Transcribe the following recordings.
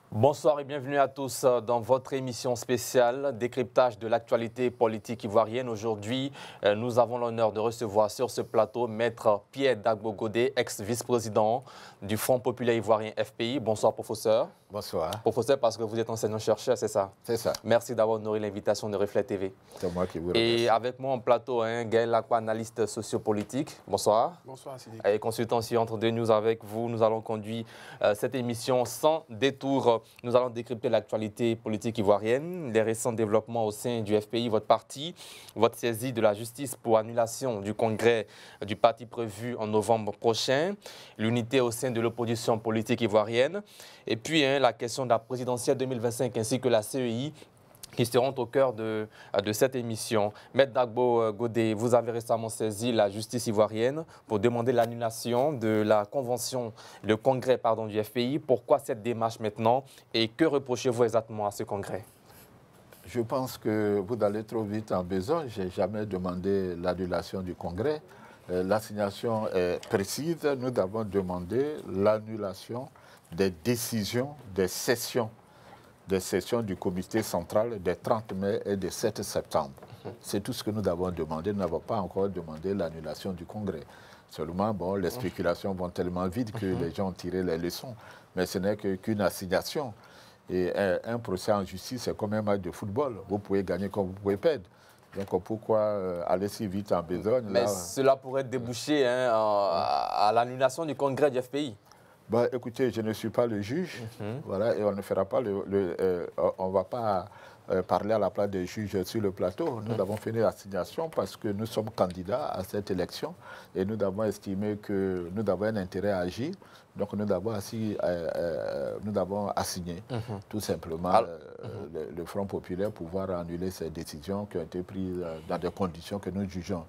Bonsoir et bienvenue à tous dans votre émission spéciale décryptage de l'actualité politique ivoirienne. Aujourd'hui, nous avons l'honneur de recevoir sur ce plateau Maître Pierre Dagbo Godé, ex-vice-président du Front populaire ivoirien FPI. Bonsoir, professeur. Bonsoir. Professeur, parce que vous êtes enseignant-chercheur, c'est ça? C'est ça. Merci d'avoir honoré l'invitation de Reflet TV. C'est moi qui vous remercie. Et avec moi en plateau, Gaël Lacroix, analyste sociopolitique. Bonsoir. Bonsoir, Sidi. Et consultant sur Entre deux News avec vous. Nous allons conduire cette émission sans détour. Nous allons décrypter l'actualité politique ivoirienne, les récents développements au sein du FPI, votre parti, votre saisie de la justice pour annulation du congrès du parti prévu en novembre prochain, l'unité au sein de l'opposition politique ivoirienne, et puis la question de la présidentielle 2025 ainsi que la CEI qui seront au cœur de cette émission. Maître Dagbo Godé, vous avez récemment saisi la justice ivoirienne pour demander l'annulation de la convention, le congrès du FPI. Pourquoi cette démarche maintenant et que reprochez-vous exactement à ce congrès? Je pense que vous allez trop vite en besogne. Je n'ai jamais demandé l'annulation du congrès. L'assignation est précise. Nous avons demandé l'annulation des décisions des sessions du comité central des 30 mai et des 7 septembre. C'est tout ce que nous avons demandé. Nous n'avons pas encore demandé l'annulation du congrès. Seulement, bon, les spéculations vont tellement vite que les gens ont tiré les leçons. Mais ce n'est qu'une assignation. Et un procès en justice, c'est comme un match de football. Vous pouvez gagner comme vous pouvez perdre. Donc pourquoi aller si vite en besogne? Mais cela pourrait déboucher à l'annulation du congrès du FPI. Bah, écoutez, je ne suis pas le juge, voilà, et on ne fera pas on va pas parler à la place des juges sur le plateau. Nous avons fait une assignation parce que nous sommes candidats à cette élection et nous avons estimé que nous avons un intérêt à agir. Donc nous avons assigné tout simplement le Front populaire pour pouvoir annuler ces décisions qui ont été prises dans des conditions que nous jugeons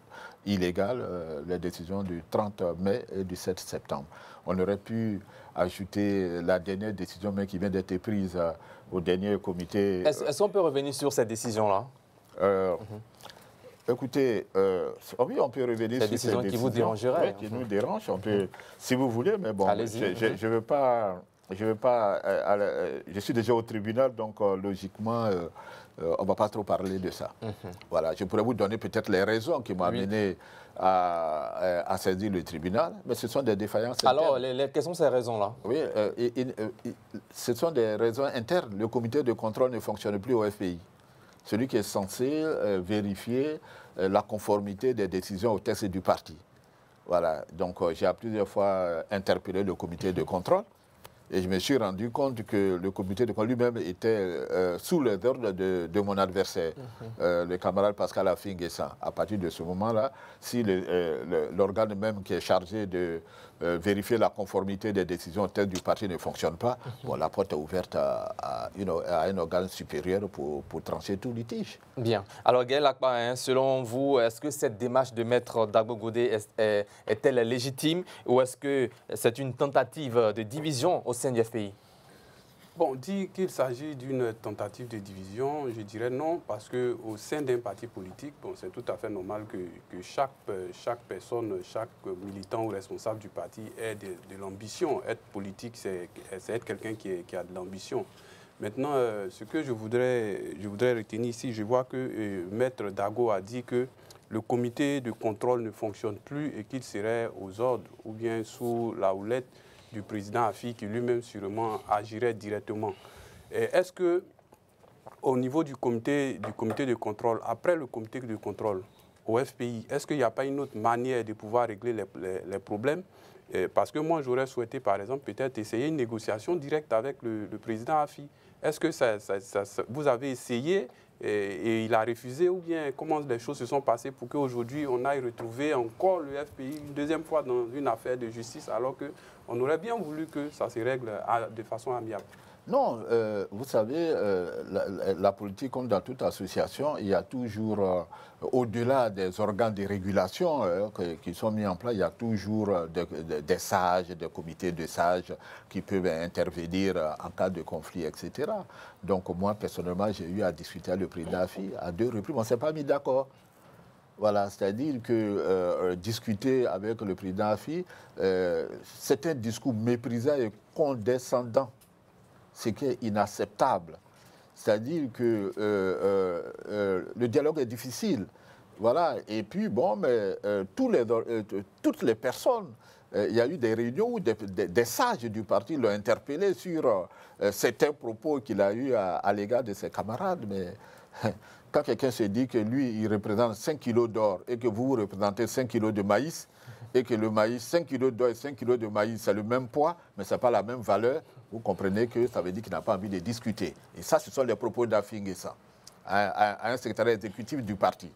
illégales, les décisions du 30 mai et du 7 septembre. On aurait pu ajouter la dernière décision mais qui vient d'être prise au dernier comité. Est-ce qu'on peut revenir sur cette décision-là? Écoutez, oui, on peut revenir sur ces décisions qui vous dérangeraient. Qui nous dérangent, on peut, si vous voulez, mais bon, je ne veux pas, je suis déjà au tribunal, donc logiquement, on ne va pas trop parler de ça. Voilà, je pourrais vous donner peut-être les raisons qui m'ont amené à saisir le tribunal, mais ce sont des défaillances internes. Alors, quelles sont ces raisons-là? Oui, ce sont des raisons internes. Le comité de contrôle ne fonctionne plus au FPI. Celui qui est censé vérifier la conformité des décisions au texte du parti. Voilà, donc j'ai à plusieurs fois interpellé le comité de contrôle et je me suis rendu compte que le comité de contrôle lui-même était sous les ordres de mon adversaire, le camarade Pascal Affi-N'Guessan. À partir de ce moment-là, si l'organe même qui est chargé de vérifier la conformité des décisions au texte du parti ne fonctionne pas, bon, la porte est ouverte à un organe supérieur pour trancher tout litige. Bien. Alors, Gaël Lacroix, selon vous, est-ce que cette démarche de Maître Dagbo Godé est-elle légitime ou est-ce que c'est une tentative de division au sein du FPI? Bon, dire qu'il s'agit d'une tentative de division, je dirais non, parce qu'au sein d'un parti politique, bon, c'est tout à fait normal que chaque personne, chaque militant ou responsable du parti ait de l'ambition. Être politique, c'est être quelqu'un qui a de l'ambition. Maintenant, ce que je voudrais retenir ici, je vois que Maître Dagbo a dit que le comité de contrôle ne fonctionne plus et qu'il serait aux ordres ou bien sous la houlette du président Affi qui lui-même sûrement agirait directement. Est-ce que au niveau du comité de contrôle, après le comité de contrôle au FPI, est-ce qu'il n'y a pas une autre manière de pouvoir régler les problèmes? Parce que moi, j'aurais souhaité, par exemple, peut-être essayer une négociation directe avec le président Affi. Est-ce que vous avez essayé et il a refusé ou bien comment les choses se sont passées pour qu'aujourd'hui on aille retrouver encore le FPI une deuxième fois dans une affaire de justice alors qu'on aurait bien voulu que ça se règle de façon amiable? Non, vous savez, la politique, comme dans toute association, il y a toujours, au-delà des organes de régulation qui sont mis en place, il y a toujours des sages, des comités de sages qui peuvent intervenir en cas de conflit, etc. Donc moi, personnellement, j'ai eu à discuter avec le président Affi à 2 reprises. On ne s'est pas mis d'accord. Voilà, c'est-à-dire que discuter avec le président Affi, c'est un discours méprisant et condescendant. ce qui est inacceptable. C'est-à-dire que le dialogue est difficile. Voilà. Et puis, bon, mais toutes les personnes, il y a eu des réunions où des sages du parti l'ont interpellé sur certains propos qu'il a eus à l'égard de ses camarades. Mais quand quelqu'un se dit que lui, il représente 5 kilos d'or et que vous représentez 5 kilos de maïs, et que le maïs, 5 kilos d'or et 5 kilos de maïs, c'est le même poids, mais ce n'est pas la même valeur, vous comprenez que ça veut dire qu'il n'a pas envie de discuter. Et ça, ce sont les propos d'Afingessa, à un secrétaire exécutif du parti.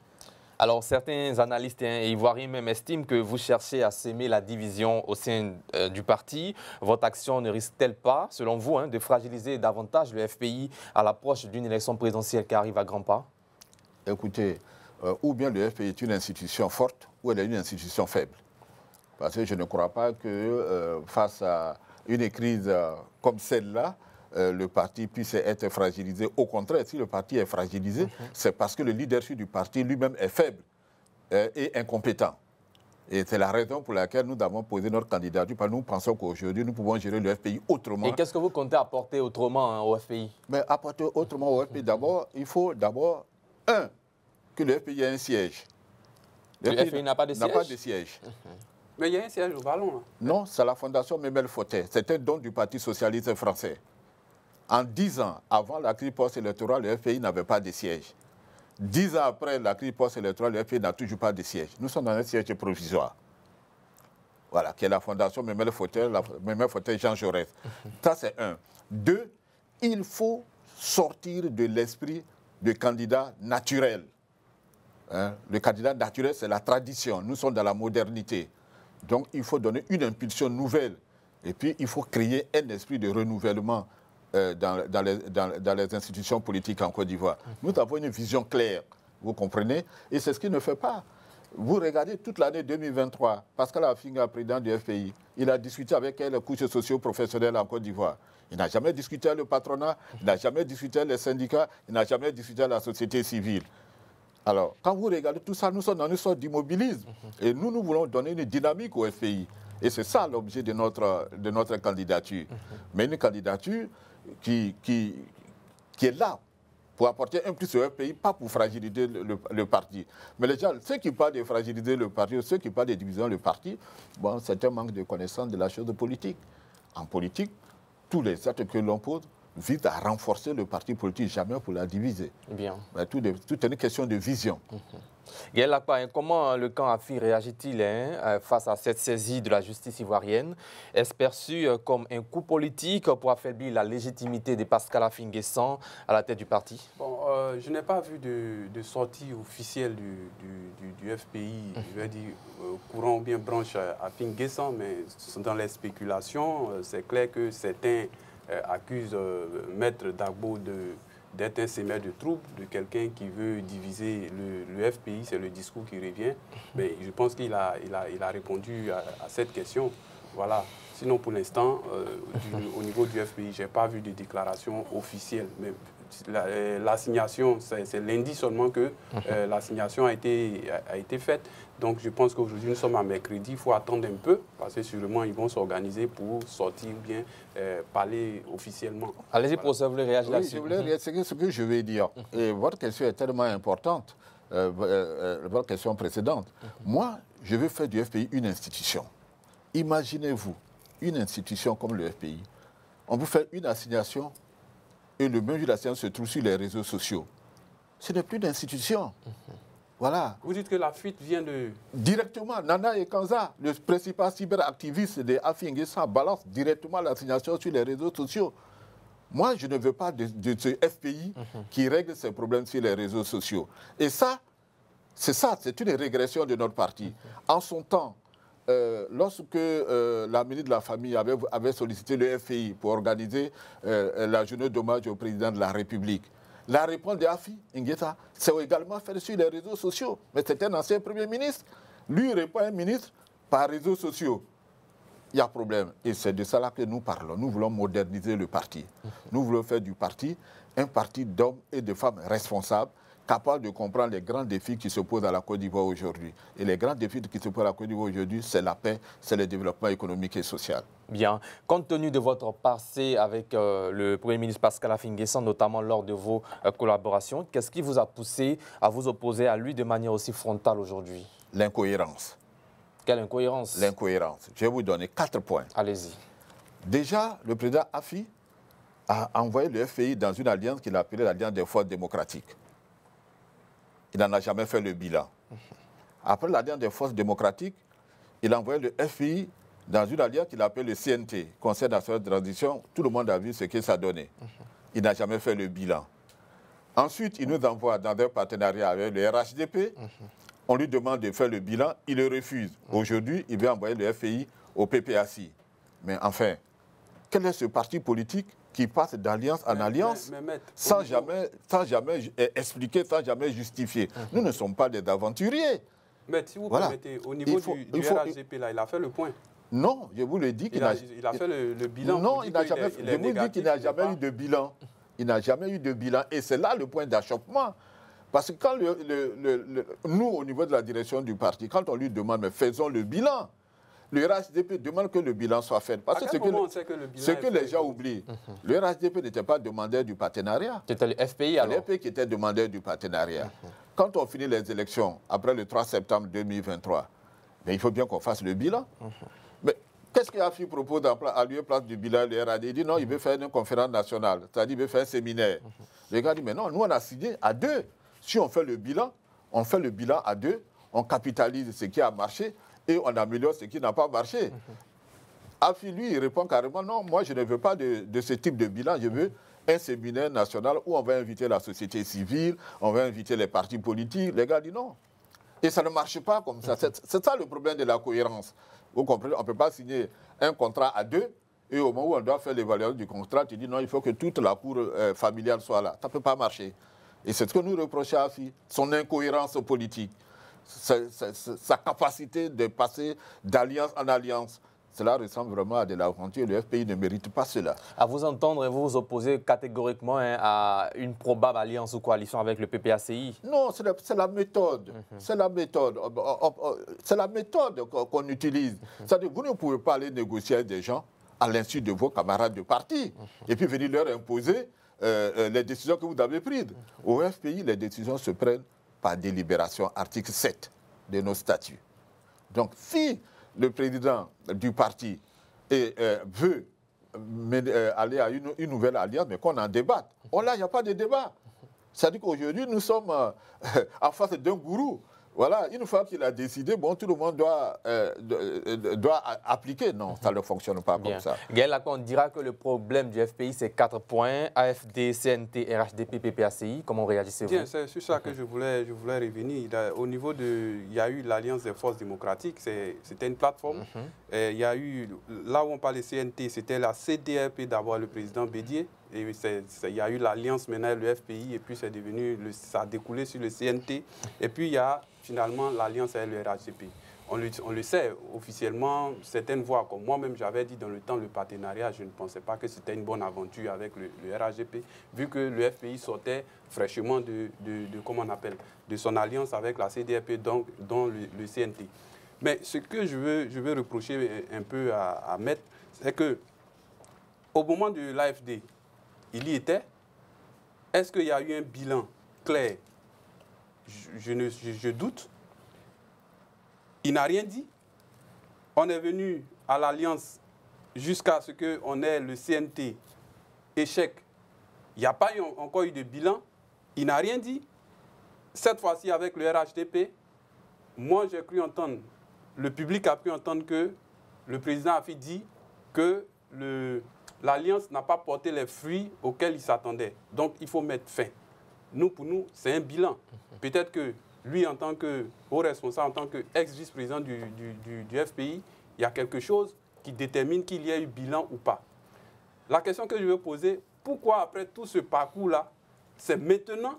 Alors, certains analystes et ivoiriens même estiment que vous cherchez à s'aimer la division au sein du parti. Votre action ne risque-t-elle pas, selon vous, de fragiliser davantage le FPI à l'approche d'une élection présidentielle qui arrive à grands pas? Écoutez, ou bien le FPI est une institution forte, ou elle est une institution faible. Parce que je ne crois pas que face à une crise comme celle-là, le parti puisse être fragilisé. Au contraire, si le parti est fragilisé, c'est parce que le leadership du parti lui-même est faible et incompétent. Et c'est la raison pour laquelle nous avons posé notre candidature, parce que nous pensons qu'aujourd'hui, nous pouvons gérer le FPI autrement. Et qu'est-ce que vous comptez apporter autrement au FPI? Mais apporter autrement au FPI, d'abord, il faut d'abord, que le FPI ait un siège. Le FPI n'a pas de siège? N'a pas de siège. Mais il y a un siège au ballon. Là. Non, c'est la fondation Memel Fautet. C'est un don du Parti socialiste français. En 10 ans, avant la crise post-électorale, le FPI n'avait pas de siège. 10 ans après la crise post-électorale, le FPI n'a toujours pas de siège. Nous sommes dans un siège provisoire. Voilà, qui est la fondation Memel Fautet Jean Jaurès. Ça, c'est un. 2, il faut sortir de l'esprit de candidat naturel. Le candidat naturel, c'est la tradition. Nous sommes dans la modernité. Donc, il faut donner une impulsion nouvelle. Et puis, il faut créer un esprit de renouvellement dans les institutions politiques en Côte d'Ivoire. Nous avons une vision claire, vous comprenez? Et c'est ce qu'il ne fait pas. Vous regardez toute l'année 2023, Pascal Afinga, président du FPI, il a discuté avec les couches socio-professionnelles en Côte d'Ivoire. Il n'a jamais discuté avec le patronat, il n'a jamais discuté avec les syndicats, il n'a jamais discuté avec la société civile. Alors, quand vous regardez tout ça, nous sommes dans une sorte d'immobilisme. Et nous voulons donner une dynamique au FPI. Et c'est ça l'objet de notre candidature. Mais une candidature qui est là pour apporter un plus au FPI, pas pour fragiliser le parti. Mais les gens, ceux qui parlent de fragiliser le parti, ceux qui parlent de division du parti, bon, c'est un manque de connaissance de la chose politique. En politique, tous les actes que l'on pose visent à renforcer le parti politique, jamais pour la diviser. Bien. Mais tout est une question de vision. Gaël Lacpa, comment le camp AFI réagit-il face à cette saisie de la justice ivoirienne? Est-ce perçu comme un coup politique pour affaiblir la légitimité de Pascal Afingessa à la tête du parti? Bon, je n'ai pas vu de sortie officielle du FPI, je vais dire courant ou bien branche Afingessa, mais dans les spéculations, c'est clair que certains accusent Maître Dagbo d'être un sémeur de troubles, de quelqu'un qui veut diviser le FPI, c'est le discours qui revient. Mais je pense qu'il a répondu à cette question. Voilà. Sinon, pour l'instant, au niveau du FPI, je n'ai pas vu de déclaration officielle. Mais l'assignation, c'est lundi seulement que l'assignation a été faite. Donc, je pense qu'aujourd'hui, nous sommes à mercredi. Il faut attendre un peu, parce que sûrement, ils vont s'organiser pour sortir ou bien parler officiellement. Allez-y, professeur, vous voulez réagir là-dessus? Oui, je voulais réagir ce que je vais dire. Et votre question est tellement importante, votre question précédente. Moi, je veux faire du FPI une institution. Imaginez-vous, une institution comme le FPI. On vous fait une assignation et le même jour de l'assignation se trouve sur les réseaux sociaux. Ce n'est plus d'institution. Voilà. Vous dites que la fuite vient de... Directement, Nana Ekanza, le principal cyberactiviste de Afingessa, balance directement l'assignation sur les réseaux sociaux. Moi, je ne veux pas de ce FPI qui règle ses problèmes sur les réseaux sociaux. Et ça, c'est une régression de notre parti. En son temps, lorsque la ministre de la Famille avait sollicité le FPI pour organiser la journée d'hommage au président de la République, la réponse de Afi Ingessa, c'est également fait sur les réseaux sociaux. Mais c'est un ancien Premier ministre. Lui répond à un ministre par réseaux sociaux. Il y a problème. Et c'est de ça que nous parlons. Nous voulons moderniser le parti. Nous voulons faire du parti un parti d'hommes et de femmes responsables, capables de comprendre les grands défis qui se posent à la Côte d'Ivoire aujourd'hui. Et les grands défis qui se posent à la Côte d'Ivoire aujourd'hui, c'est la paix, c'est le développement économique et social. Bien. Compte tenu de votre passé avec le Premier ministre Pascal Affi-N'Guessan, notamment lors de vos collaborations, qu'est-ce qui vous a poussé à vous opposer à lui de manière aussi frontale aujourd'hui? L'incohérence. Quelle incohérence? L'incohérence. Je vais vous donner 4 points. Allez-y. Déjà, le président Affi a envoyé le FPI dans une alliance qu'il a appelée l'Alliance des forces démocratiques. Il n'en a jamais fait le bilan. Après l'Alliance des forces démocratiques, il a envoyé le FPI dans une alliance qu'il appelle le CNT, Conseil national de transition. Tout le monde a vu ce que ça donnait. Il n'a jamais fait le bilan. Ensuite, il nous envoie dans un partenariat avec le RHDP. On lui demande de faire le bilan, il le refuse. Aujourd'hui, il veut envoyer le FPI au PPACI. Mais enfin, quel est ce parti politique qui passe d'alliance en alliance sans jamais expliquer, sans jamais justifier? Nous ne sommes pas des aventuriers. Mais si vous permettez, au niveau du RHDP, là, il a fait le point. Non, je vous le dis qu'il il a fait le bilan. Non, il n'a jamais fait. Je vous dis qu'il n'a jamais eu de bilan. Il n'a jamais eu de bilan. Et c'est là le point d'achoppement. Parce que quand nous, au niveau de la direction du parti, quand on lui demande, mais faisons le bilan, le RHDP demande que le bilan soit fait. Parce que ce que les gens oublient, le RHDP n'était pas demandeur du partenariat. C'était le FPI alors? Le FPI qui était demandeur du partenariat. Quand on finit les élections, après le 3 septembre 2023, mais il faut bien qu'on fasse le bilan. Mais qu'est-ce qu'Affi propose à lieu place du bilan? Le RAD dit non, il veut faire une conférence nationale, c'est-à-dire il veut faire un séminaire. Le gars dit mais non, nous on a signé à 2. Si on fait le bilan à 2, on capitalise ce qui a marché et on améliore ce qui n'a pas marché. Affi, lui, il répond carrément non, moi je ne veux pas de ce type de bilan, je veux un séminaire national où on va inviter la société civile, on va inviter les partis politiques. Les gars disent non. Et ça ne marche pas comme ça. C'est ça le problème de la cohérence. Vous comprenez, on ne peut pas signer un contrat à 2 et au moment où on doit faire l'évaluation du contrat, tu dis non, il faut que toute la cour familiale soit là. Ça ne peut pas marcher. Et c'est ce que nous reprochons à Affi, son incohérence politique, sa capacité de passer d'alliance en alliance. Cela ressemble vraiment à de l'aventure. Le FPI ne mérite pas cela. À vous entendre, vous vous opposez catégoriquement à une probable alliance ou coalition avec le PPACI? Non, c'est la méthode. C'est la méthode. C'est la méthode qu'on utilise. C'est-à-dire vous ne pouvez pas aller négocier avec des gens à l'insu de vos camarades de parti et puis venir leur imposer les décisions que vous avez prises. Au FPI, les décisions se prennent par délibération, article 7 de nos statuts. Donc, si le président du parti veut aller à une nouvelle alliance, mais qu'on en débatte. Oh là, il n'y a pas de débat. C'est-à-dire qu'aujourd'hui, nous sommes en face d'un gourou. Voilà, une fois qu'il a décidé, bon, tout le monde doit appliquer. Non, ça ne fonctionne pas comme ça. Gaël, on dira que le problème du FPI, c'est 4 points, AFD, CNT, RHDP, PPACI. Comment réagissez-vous? Bien, c'est sur ça que je voulais revenir. Au niveau il y a eu l'Alliance des forces démocratiques, c'était une plateforme. Il y a eu, là où on parle de CNT, c'était la CDRP d'avoir le président Bédier. Et il y a eu l'alliance maintenant, le FPI, et puis c'est devenu, ça a découlé sur le CNT. Et puis il y a finalement l'alliance avec le RHDP. On le sait, officiellement, certaines voix, comme moi-même j'avais dit dans le temps, le partenariat, je ne pensais pas que c'était une bonne aventure avec le RHDP, vu que le FPI sortait fraîchement comment on appelle, de son alliance avec la CDRP, donc, dont le CNT. Mais ce que je veux reprocher un peu à Maître, c'est qu'au moment de l'AFD, il y était. Est-ce qu'il y a eu un bilan clair? Je doute. Il n'a rien dit. On est venu à l'Alliance jusqu'à ce qu'on ait le CNT. Échec. Il n'y a pas encore eu de bilan. Il n'a rien dit. Cette fois-ci, avec le RHDP, moi, j'ai cru entendre, le public a pu entendre que le président a fait dit que l'Alliance n'a pas porté les fruits auxquels il s'attendait. Donc, il faut mettre fin. Pour nous, c'est un bilan. Peut-être que lui, en tant que haut responsable, en tant qu'ex-vice-président du FPI, il y a quelque chose qui détermine qu'il y a eu bilan ou pas. La question que je veux poser, pourquoi après tout ce parcours-là, c'est maintenant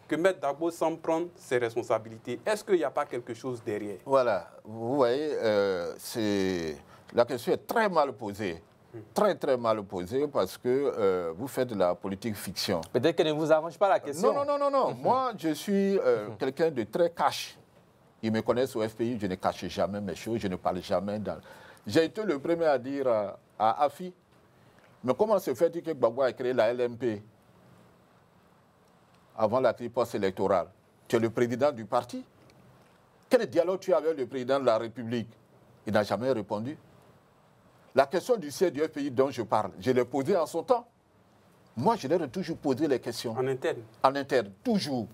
que Maître Dagbo semble prendre ses responsabilités? Est-ce qu'il n'y a pas quelque chose derrière? Voilà, vous voyez, la question est très mal posée. Très, très mal posée parce que vous faites de la politique fiction. Peut-être qu'elle ne vous arrange pas la question. Non. Moi, je suis quelqu'un de très cash. Ils me connaissent au FPI, je ne cache jamais mes choses, je ne parle jamais. J'ai été le premier à dire à AFI. Mais comment se fait-il que Gbagbo a créé la LMP avant la crise post-électorale? Tu es le président du parti. Quel dialogue tu as avec le président de la République? Il n'a jamais répondu. La question du siège du FPI dont je parle, je l'ai posée en son temps. Moi, je leur ai toujours posé les questions. En interne? En interne, toujours.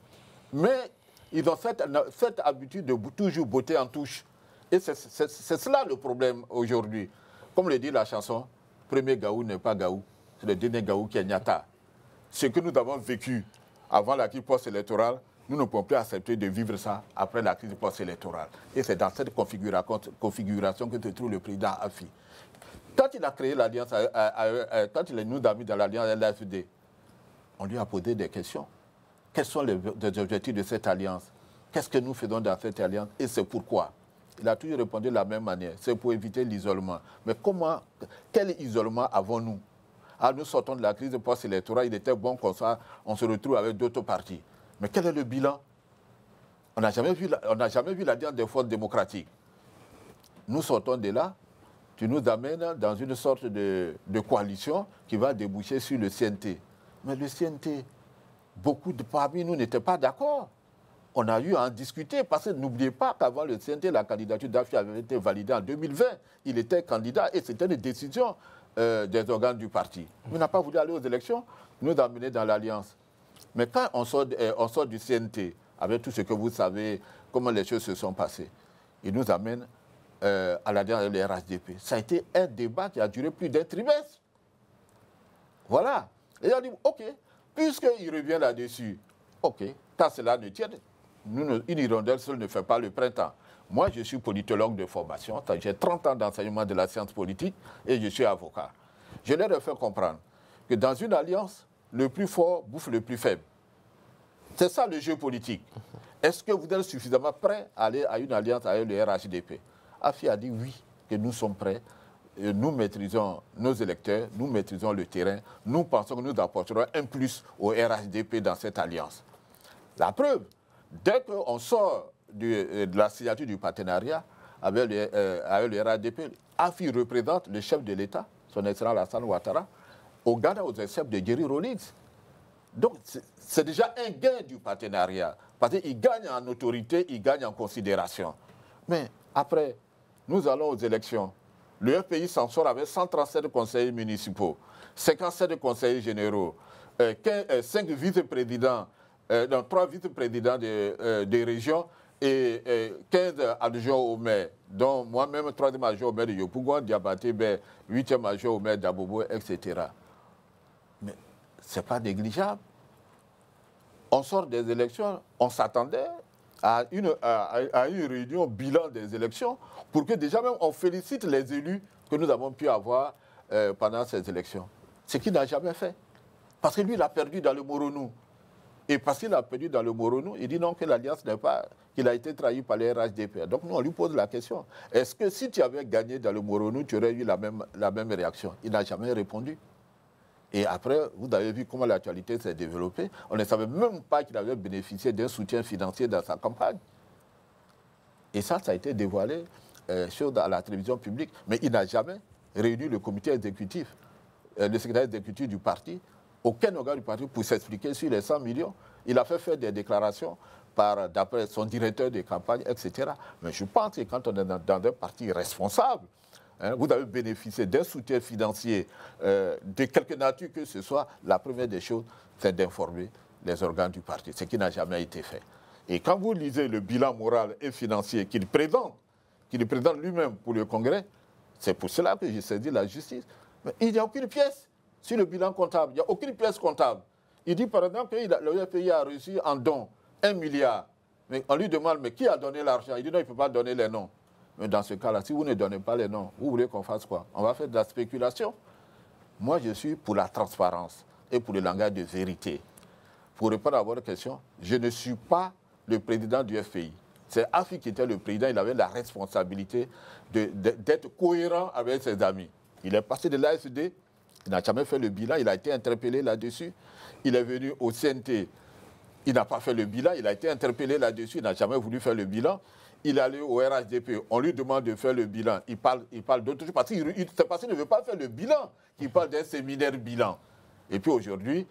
Mais ils ont cette habitude de toujours botter en touche. Et c'est cela le problème aujourd'hui. Comme le dit la chanson, premier Gaou n'est pas Gaou, c'est le dernier Gaou qui est Nyata. Ce que nous avons vécu avant la crise post-électorale, nous ne pouvons plus accepter de vivre ça après la crise post-électorale. Et c'est dans cette configuration que se trouve le président AFI. Quand il a créé l'alliance, quand il nous a mis dans l'alliance LFD, on lui a posé des questions. Quels sont les objectifs de cette alliance? Qu'est-ce que nous faisons dans cette alliance? Et c'est pourquoi? Il a toujours répondu de la même manière. C'est pour éviter l'isolement. Mais quel isolement avons-nous? Nous sortons de la crise post-électorale, il était bon comme ça, on se retrouve avec d'autres partis. Mais quel est le bilan? On n'a jamais vu l'alliance des forces démocratiques. Nous sortons de là, tu nous amènes dans une sorte de coalition qui va déboucher sur le CNT. Mais le CNT, beaucoup de parmi nous n'étaient pas d'accord. On a eu à en discuter parce que n'oubliez pas qu'avant le CNT, la candidature d'AFI avait été validée en 2020. Il était candidat et c'était une décision des organes du parti. On n'a pas voulu aller aux élections, nous amener dans l'alliance. Mais quand on sort du CNT, avec tout ce que vous savez, comment les choses se sont passées, il nous amène à l'alliance avec le RHDP. Ça a été un débat qui a duré plus d'un trimestre. Voilà. Et on dit, OK, puisqu'il revient là-dessus, OK, quand cela ne tient, une hirondelle seule ne fait pas le printemps. Moi, je suis politologue de formation, j'ai 30 ans d'enseignement de la science politique et je suis avocat. Je leur ai fait comprendre que dans une alliance, le plus fort bouffe le plus faible. C'est ça le jeu politique. Est-ce que vous êtes suffisamment prêts à aller à une alliance avec le RHDP? AFI a dit oui, que nous sommes prêts. Nous maîtrisons nos électeurs, nous maîtrisons le terrain. Nous pensons que nous apporterons un plus au RHDP dans cette alliance. La preuve, dès qu'on sort de la signature du partenariat avec le RHDP, AFI représente le chef de l'État, son excellent Alassane Ouattara, au Ghana aux excepts de Jerry Rawlings. Donc, c'est déjà un gain du partenariat. Parce qu'il gagne en autorité, il gagne en considération. Mais après, nous allons aux élections. Le FPI s'en sort avec 137 conseillers municipaux, 57 conseillers généraux, 5 vice-présidents, 3 vice-présidents des régions et 15 adjoints au maire, dont moi-même 3e adjoint au maire de Yopougon, Diabaté, 8e adjoint au maire d'Abobo, etc. Mais ce n'est pas négligeable. On sort des élections, on s'attendait à une réunion bilan des élections pour que déjà même on félicite les élus que nous avons pu avoir pendant ces élections. Ce qu'il n'a jamais fait. Parce que lui, il a perdu dans le Moronou. Et parce qu'il a perdu dans le Moronou, il dit non, que l'alliance n'est pas, qu'il a été trahi par les RHDP. Donc nous, on lui pose la question. Est-ce que si tu avais gagné dans le Moronou, tu aurais eu la même réaction? Il n'a jamais répondu. Et après, vous avez vu comment l'actualité s'est développée. On ne savait même pas qu'il avait bénéficié d'un soutien financier dans sa campagne. Et ça a été dévoilé à la télévision publique. Mais il n'a jamais réuni le comité exécutif, le secrétaire exécutif du parti, aucun organe du parti pour s'expliquer sur les 100 millions. Il a fait faire des déclarations d'après son directeur de campagne, etc. Mais je pense que quand on est dans un parti responsable, vous avez bénéficié d'un soutien financier de quelque nature que ce soit, la première des choses, c'est d'informer les organes du parti, ce qui n'a jamais été fait. Et quand vous lisez le bilan moral et financier qu'il présente lui-même pour le Congrès, c'est pour cela que j'ai saisi la justice. Mais il n'y a aucune pièce sur le bilan comptable, il n'y a aucune pièce comptable. Il dit par exemple que le FPI a reçu en don 1 milliard. Mais on lui demande, mais qui a donné l'argent? Il dit non, il ne peut pas donner les noms. Mais dans ce cas-là, si vous ne donnez pas les noms, vous voulez qu'on fasse quoi? On va faire de la spéculation. Moi, je suis pour la transparence et pour le langage de vérité. Pour répondre à votre question, je ne suis pas le président du FPI. C'est AFI qui était le président, il avait la responsabilité d'être cohérent avec ses amis. Il est passé de l'AFD, il n'a jamais fait le bilan, il a été interpellé là-dessus. Il est venu au CNT, il n'a pas fait le bilan, il a été interpellé là-dessus, il n'a jamais voulu faire le bilan. il est allé au RHDP, on lui demande de faire le bilan. Il parle d'autre chose, parce qu'il ne veut pas faire le bilan, qu'il parle d'un séminaire bilan. Et puis aujourd'hui,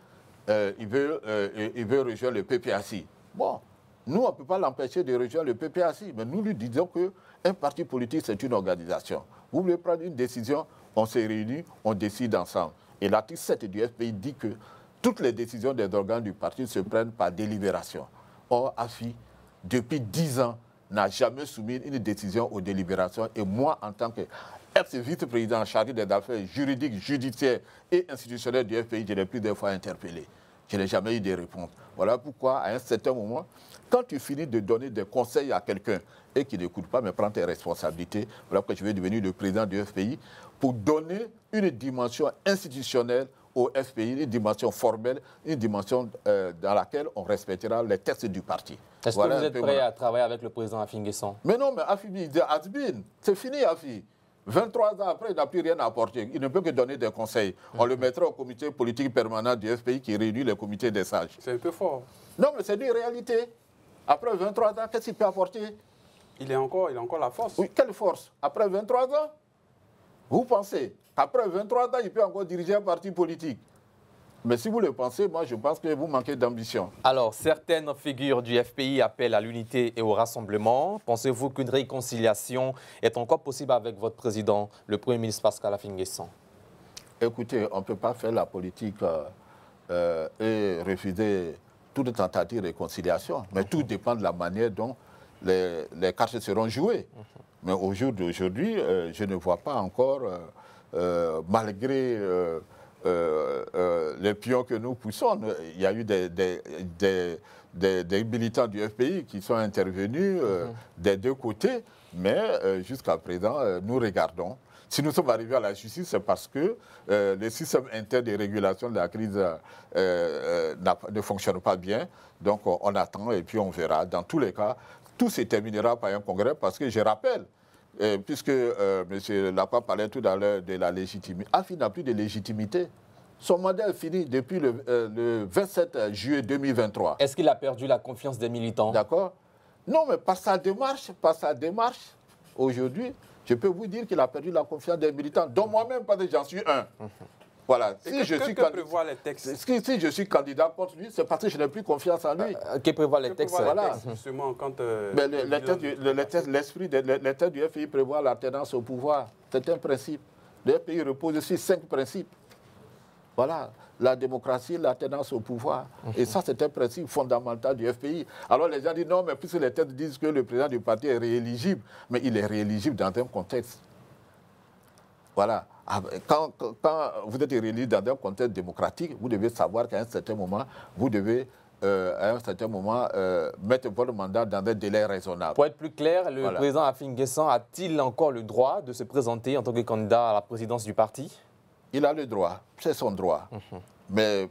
il veut rejoindre le PPACI. Bon, nous, on ne peut pas l'empêcher de rejoindre le PPACI, mais nous lui disons qu'un parti politique, c'est une organisation. Vous voulez prendre une décision, on se réunit, on décide ensemble. Et l'article 7 du FPI dit que toutes les décisions des organes du parti se prennent par délibération. Or, AFI, depuis 10 ans, n'a jamais soumis une décision aux délibérations. Et moi, en tant qu'ex-vice-président chargé des affaires juridiques, judiciaires et institutionnelles du FPI, je l'ai plusieurs fois interpellé. Je n'ai jamais eu de réponse. Voilà pourquoi, à un certain moment, quand tu finis de donner des conseils à quelqu'un et qu'il n'écoute pas, mais prends tes responsabilités, voilà pourquoi je vais devenir le président du FPI, pour donner une dimension institutionnelle au FPI, une dimension formelle, une dimension dans laquelle on respectera les textes du parti. Est-ce que vous êtes prêt à travailler avec le président Affi N'Guessan? Mais non, mais Affi, c'est fini, Affi. 23 ans après, il n'a plus rien à apporter. Il ne peut que donner des conseils. On le mettra au comité politique permanent du FPI qui réunit les comités des sages. C'est un peu fort. Non, mais c'est une réalité. Après 23 ans, qu'est-ce qu'il peut apporter? Il a encore la force. Oui, quelle force? Après 23 ans? Vous pensez qu'après 23 ans, il peut encore diriger un parti politique? Mais si vous le pensez, moi, je pense que vous manquez d'ambition. Alors, certaines figures du FPI appellent à l'unité et au rassemblement. Pensez-vous qu'une réconciliation est encore possible avec votre président, le Premier ministre Pascal Affi N'Guessan? Écoutez, on ne peut pas faire la politique et refuser toute tentative de réconciliation. Mais tout dépend de la manière dont les cartes seront jouées. Mais au jour d'aujourd'hui, je ne vois pas encore, malgré les pions que nous poussons, il y a eu des militants du FPI qui sont intervenus des deux côtés, mais jusqu'à présent, nous regardons. Si nous sommes arrivés à la justice, c'est parce que le système interne de régulation de la crise ne fonctionne pas bien. Donc on attend et puis on verra. Dans tous les cas, tout se terminera par un congrès parce que je rappelle, puisque M. Lapa parlait tout à l'heure de la légitimité, AFI n'a plus de légitimité. Son mandat est fini depuis le 27 juillet 2023. Est-ce qu'il a perdu la confiance des militants? D'accord. Non, mais par sa démarche, aujourd'hui, je peux vous dire qu'il a perdu la confiance des militants, dont moi-même, parce que j'en suis un. Voilà. Si je suis candidat contre lui, c'est parce que je n'ai plus confiance en lui. Qui prévoit les textes? Voilà. Justement, quand mais l'esprit les textes du FPI prévoit l'alternance au pouvoir. C'est un principe. Le FPI repose sur 5 principes. Voilà. La démocratie, l'alternance au pouvoir. Et ça, c'est un principe fondamental du FPI. Alors les gens disent non, mais puisque les textes disent que le président du parti est rééligible, mais il est rééligible dans un contexte. Voilà. Quand vous êtes réélu dans un contexte démocratique, vous devez savoir qu'à un certain moment, vous devez mettre votre mandat dans un délai raisonnable. Pour être plus clair, le président Affi N'Guessan a-t-il encore le droit de se présenter en tant que candidat à la présidence du parti? Il a le droit, c'est son droit. Mais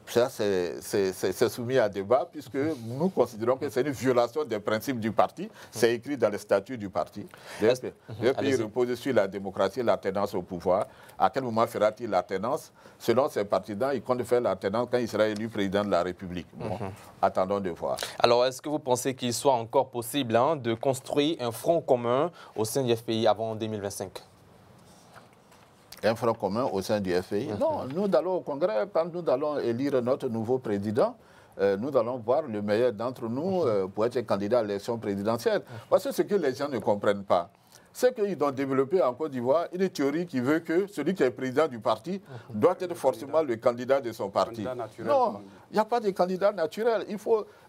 ça, c'est soumis à débat puisque nous considérons que c'est une violation des principes du parti. C'est écrit dans les statuts du parti. Le pays repose sur la démocratie et l'alternance au pouvoir. À quel moment fera-t-il l'alternance? Selon ses partisans, il compte faire l'alternance quand il sera élu président de la République. Bon, attendons de voir. Alors, est-ce que vous pensez qu'il soit encore possible de construire un front commun au sein du FPI avant 2025? Un front commun au sein du FPI. Non, nous allons au Congrès, quand nous allons élire notre nouveau président, nous allons voir le meilleur d'entre nous pour être candidat à l'élection présidentielle. Parce que ce que les gens ne comprennent pas, c'est qu'ils ont développé en Côte d'Ivoire une théorie qui veut que celui qui est président du parti doit être forcément le candidat de son parti. Non, il n'y a pas de candidat naturel.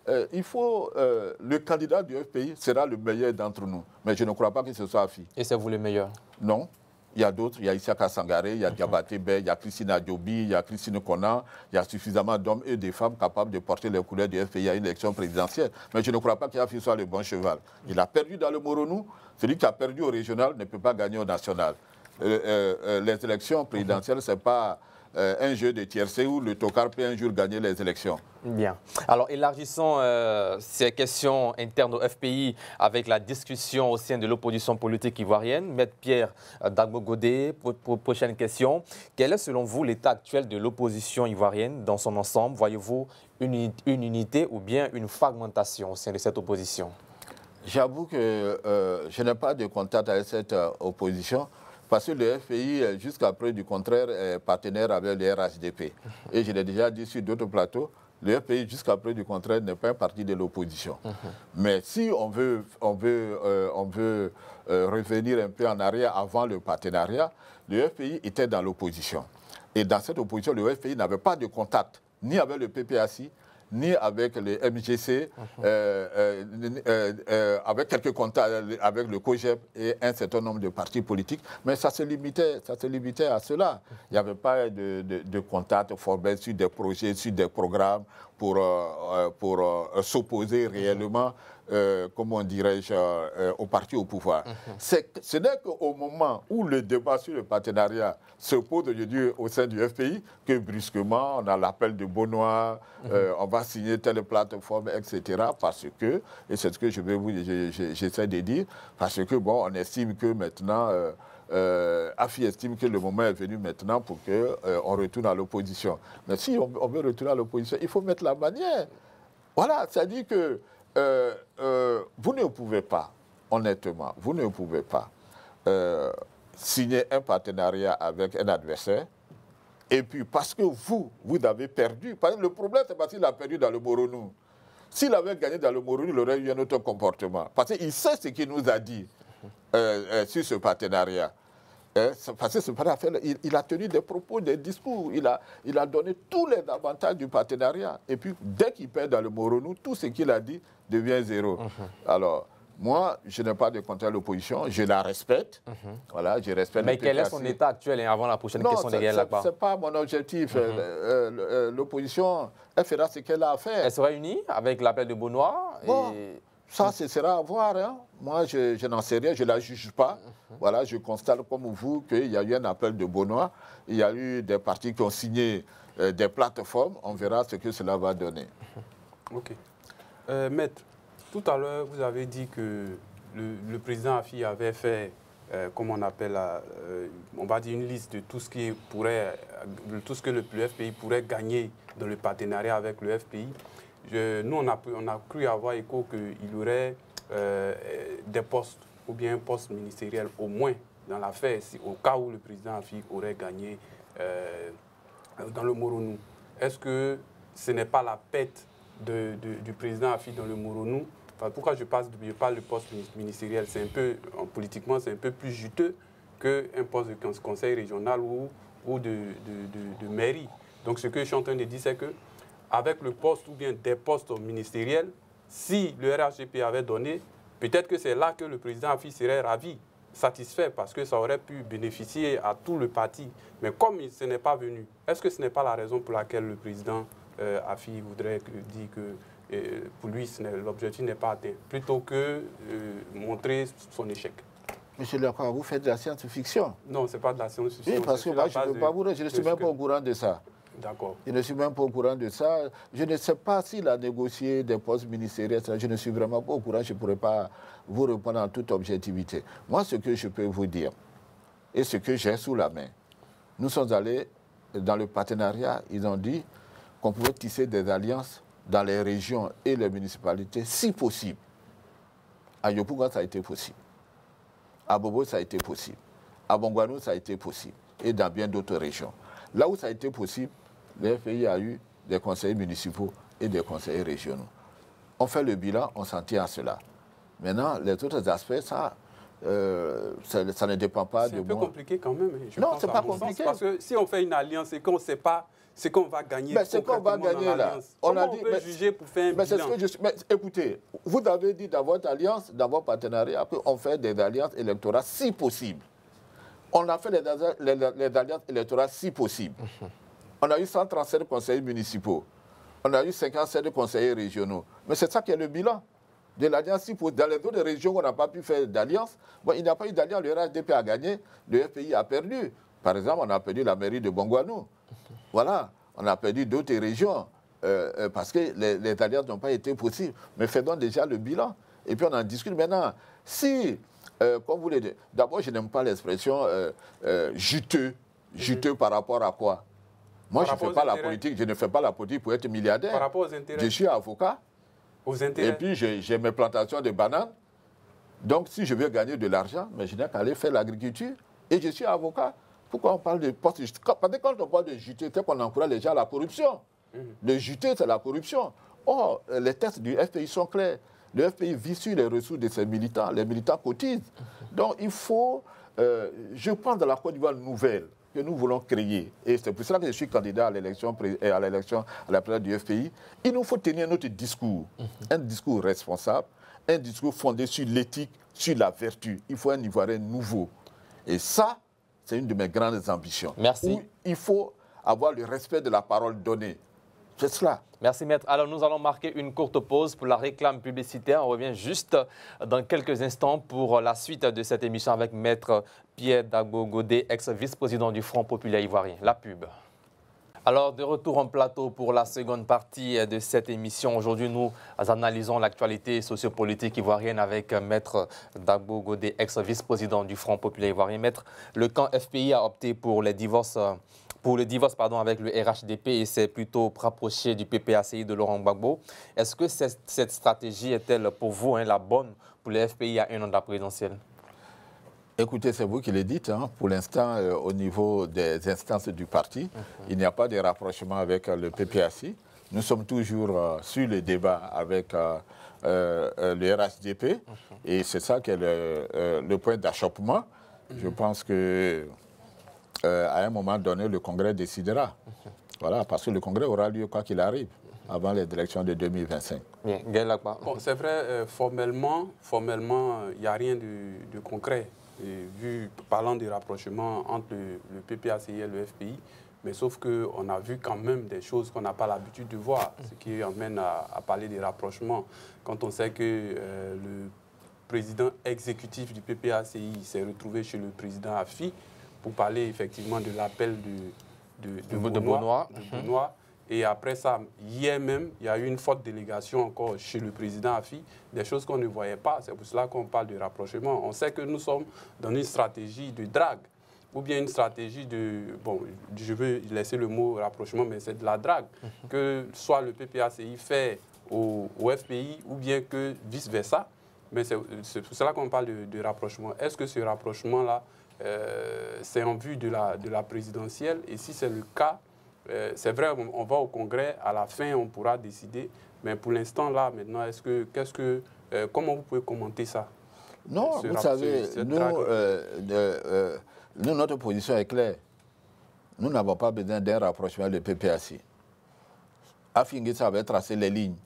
Le candidat du FPI sera le meilleur d'entre nous. Mais je ne crois pas que ce soit Affi. Et c'est vous le meilleur? Non. Il y a d'autres, il y a Issaka Sangaré, il y a Diabaté Bey, il y a Christine Adjobi, il y a Christine Konan, il y a suffisamment d'hommes et de femmes capables de porter les couleurs du FPI à une élection présidentielle. Mais je ne crois pas qu'Affi soit le bon cheval. Il a perdu dans le Moronou. Celui qui a perdu au régional ne peut pas gagner au national. Les élections présidentielles, ce n'est pas un jeu de tiercé où le tocard peut un jour gagner les élections. Bien. Alors, élargissons ces questions internes au FPI avec la discussion au sein de l'opposition politique ivoirienne. Maître Pierre Dagbo-Godé, pour prochaine question. Quel est, selon vous, l'état actuel de l'opposition ivoirienne dans son ensemble? Voyez-vous une unité ou bien une fragmentation au sein de cette opposition? J'avoue que je n'ai pas de contact avec cette opposition parce que le FPI, jusqu'à preuve du contraire, est partenaire avec le RHDP. Et je l'ai déjà dit sur d'autres plateaux, le FPI, jusqu'à preuve du contraire, n'est pas un parti de l'opposition. Mais si on veut revenir un peu en arrière avant le partenariat, le FPI était dans l'opposition. Et dans cette opposition, le FPI n'avait pas de contact ni avec le PPACI, ni avec le MGC, avec quelques contacts avec le COGEP et un certain nombre de partis politiques, mais ça se limitait à cela. Il n'y avait pas de contact formel sur des projets, sur des programmes pour s'opposer réellement, comment dirais-je, au parti au pouvoir. Ce n'est qu'au moment où le débat sur le partenariat se pose aujourd'hui au sein du FPI que brusquement on a l'appel de Benoît, on va signer telle plateforme, etc. Parce que, et c'est ce que j'essaie de dire, parce que bon, on estime que maintenant, AFI estime que le moment est venu maintenant pour qu'on retourne à l'opposition. Mais si on veut retourner à l'opposition, il faut mettre la manière. Voilà, c'est-à-dire que vous ne pouvez pas, honnêtement, vous ne pouvez pas signer un partenariat avec un adversaire et puis parce que vous avez perdu. Parce que le problème, c'est parce qu'il a perdu dans le Moronou. S'il avait gagné dans le Moronou, il aurait eu un autre comportement. Parce qu'il sait ce qu'il nous a dit sur ce partenariat. Parce que ce partenariat, il a tenu des propos, des discours, il a donné tous les avantages du partenariat. Et puis, dès qu'il perd dans le Moronou, tout ce qu'il a dit devient zéro. Alors, moi, je n'ai pas de contact à l'opposition, je la respecte. Voilà, je respecte. Mais quel est son état actuel avant la prochaine question des guerres là-bas? Ce n'est pas mon objectif. L'opposition, elle fera ce qu'elle a à faire. Elle sera unie avec l'appel de Benoît Ça, ce sera à voir. Hein. Moi, je n'en sais rien, je ne la juge pas. Voilà, je constate comme vous qu'il y a eu un appel de Benoît. Il y a eu des partis qui ont signé des plateformes. On verra ce que cela va donner. OK. Maître, tout à l'heure, vous avez dit que le président AFI avait fait, comme on appelle, on va dire une liste de tout ce qui pourrait, tout ce que le FPI pourrait gagner dans le partenariat avec le FPI. Nous, on a cru avoir écho qu'il y aurait des postes ou bien un poste ministériel au moins dans l'affaire, au cas où le président AFI aurait gagné dans le Moronou. Est-ce que ce n'est pas la pète du président AFI dans le Moronou? Enfin, pourquoi je parle de poste ministériel? C'est un peu, politiquement, c'est un peu plus juteux qu'un poste de conseil régional ou de mairie. Donc, ce que je suis en train de dire, c'est que avec le poste ou bien des postes ministériels, si le RHDP avait donné, peut-être que c'est là que le président AFI serait ravi, satisfait, parce que ça aurait pu bénéficier à tout le parti. Mais comme ce n'est pas venu, est-ce que ce n'est pas la raison pour laquelle le président AFI voudrait dire que pour lui, l'objectif n'est pas atteint, plutôt que montrer son échec? Monsieur Lacroix, vous faites de la science-fiction? Non, ce n'est pas de la science-fiction. Oui, parce que moi, je ne peux pas vous dire, je ne suis même pas au courant de ça. D'accord. Je ne suis même pas au courant de ça. Je ne sais pas s'il a négocié des postes ministériels. Je ne suis vraiment pas au courant. Je ne pourrais pas vous répondre en toute objectivité. Moi, ce que je peux vous dire, et ce que j'ai sous la main, nous sommes allés dans le partenariat. Ils ont dit qu'on pouvait tisser des alliances dans les régions et les municipalités, si possible. À Yopougon, ça a été possible. À Bobo, ça a été possible. À Bongouanou, ça a été possible. Et dans bien d'autres régions. Là où ça a été possible, le FPI a eu des conseillers municipaux et des conseillers régionaux. On fait le bilan, on s'en tient à cela. Maintenant, les autres aspects, ça ne dépend pas de moi. C'est un peu compliqué quand même. Non, ce n'est pas compliqué. Parce que si on fait une alliance et qu'on ne sait pas ce qu'on va gagner, mais ce qu'on va gagner là, on peut juger pour faire un bilan? Mais écoutez, vous avez dit dans votre alliance, dans votre partenariat, qu'on fait des alliances électorales si possible. On a fait les alliances électorales si possible. On a eu 137 conseillers municipaux. On a eu 57 conseillers régionaux. Mais c'est ça qui est le bilan de l'alliance si possible. Dans les autres régions où on n'a pas pu faire d'alliance, bon, il n'y a pas eu d'alliance, le RHDP a gagné, le FPI a perdu. Par exemple, on a perdu la mairie de Bongouanou. Voilà, on a perdu d'autres régions parce que les alliances n'ont pas été possibles. Mais faisons déjà le bilan. Et puis on en discute maintenant. Si... comme vous l'avez dit, d'abord, je n'aime pas l'expression juteux. Juteux par rapport à quoi? Moi, je ne fais pas la politique. Je ne fais pas la politique pour être milliardaire. Par rapport aux intérêts. Je suis avocat. Aux intérêts. Et puis, j'ai mes plantations de bananes. Donc, si je veux gagner de l'argent, mais je n'ai qu'à aller faire l'agriculture. Et je suis avocat. Pourquoi on parle de poste de justice? Quand on parle de justice, c'est qu'on encourage les gens à la corruption. Le justice, c'est la corruption. Or, les textes du FPI sont clairs. Le FPI vit sur les ressources de ses militants. Les militants cotisent. Donc, il faut... je pense dans la Côte d'Ivoire nouvelle que nous voulons créer, et c'est pour cela que je suis candidat à l'élection à la présidence du FPI, il nous faut tenir notre discours, un discours responsable, un discours fondé sur l'éthique, sur la vertu. Il faut un Ivoirien nouveau. Et ça, c'est une de mes grandes ambitions. Merci. Où il faut avoir le respect de la parole donnée. C'est cela. Merci, maître. Alors, nous allons marquer une courte pause pour la réclame publicitaire. On revient juste dans quelques instants pour la suite de cette émission avec maître Pierre Dagbo Godé, ex-vice-président du Front populaire ivoirien. La pub. Alors, de retour en plateau pour la seconde partie de cette émission. Aujourd'hui, nous analysons l'actualité sociopolitique ivoirienne avec maître Dagbo Godé, ex-vice-président du Front populaire ivoirien. Maître, le camp FPI a opté pour le divorce avec le RHDP et s'est plutôt rapproché du PPACI de Laurent Gbagbo. Est-ce que cette stratégie est-elle pour vous la bonne pour le FPI à un an de la présidentielle? Écoutez, c'est vous qui le dites. Hein. Pour l'instant, au niveau des instances du parti, il n'y a pas de rapprochement avec le PPACI. Nous sommes toujours sur le débat avec le RHDP et c'est ça qui est le point d'achoppement. Je pense que à un moment donné, le Congrès décidera. Voilà, parce que le Congrès aura lieu quoi qu'il arrive, avant les élections de 2025. Bien, bon, c'est vrai, formellement, il n'y a rien de concret. Parlant des rapprochements entre le PPACI et le FPI, mais sauf qu'on a vu quand même des choses qu'on n'a pas l'habitude de voir, ce qui emmène à parler des rapprochements. Quand on sait que le président exécutif du PPACI s'est retrouvé chez le président Afi, pour parler effectivement de l'appel de Benoît. Et après ça, hier même, il y a eu une forte délégation encore chez le président Afi, des choses qu'on ne voyait pas. C'est pour cela qu'on parle de rapprochement. On sait que nous sommes dans une stratégie de drague, ou bien une stratégie de... Bon, je veux laisser le mot rapprochement, mais c'est de la drague, que soit le PPACI fait au FPI, ou bien que vice-versa. Mais c'est pour cela qu'on parle de rapprochement. Est-ce que ce rapprochement-là, c'est en vue de la présidentielle? Et si c'est le cas, c'est vrai, on va au Congrès, à la fin, on pourra décider. Mais pour l'instant, là, maintenant, comment vous pouvez commenter ça? Non, vous savez, nous, notre position est claire. Nous n'avons pas besoin d'un rapprochement de PPACI. Afi N'Guessan avait tracé les lignes.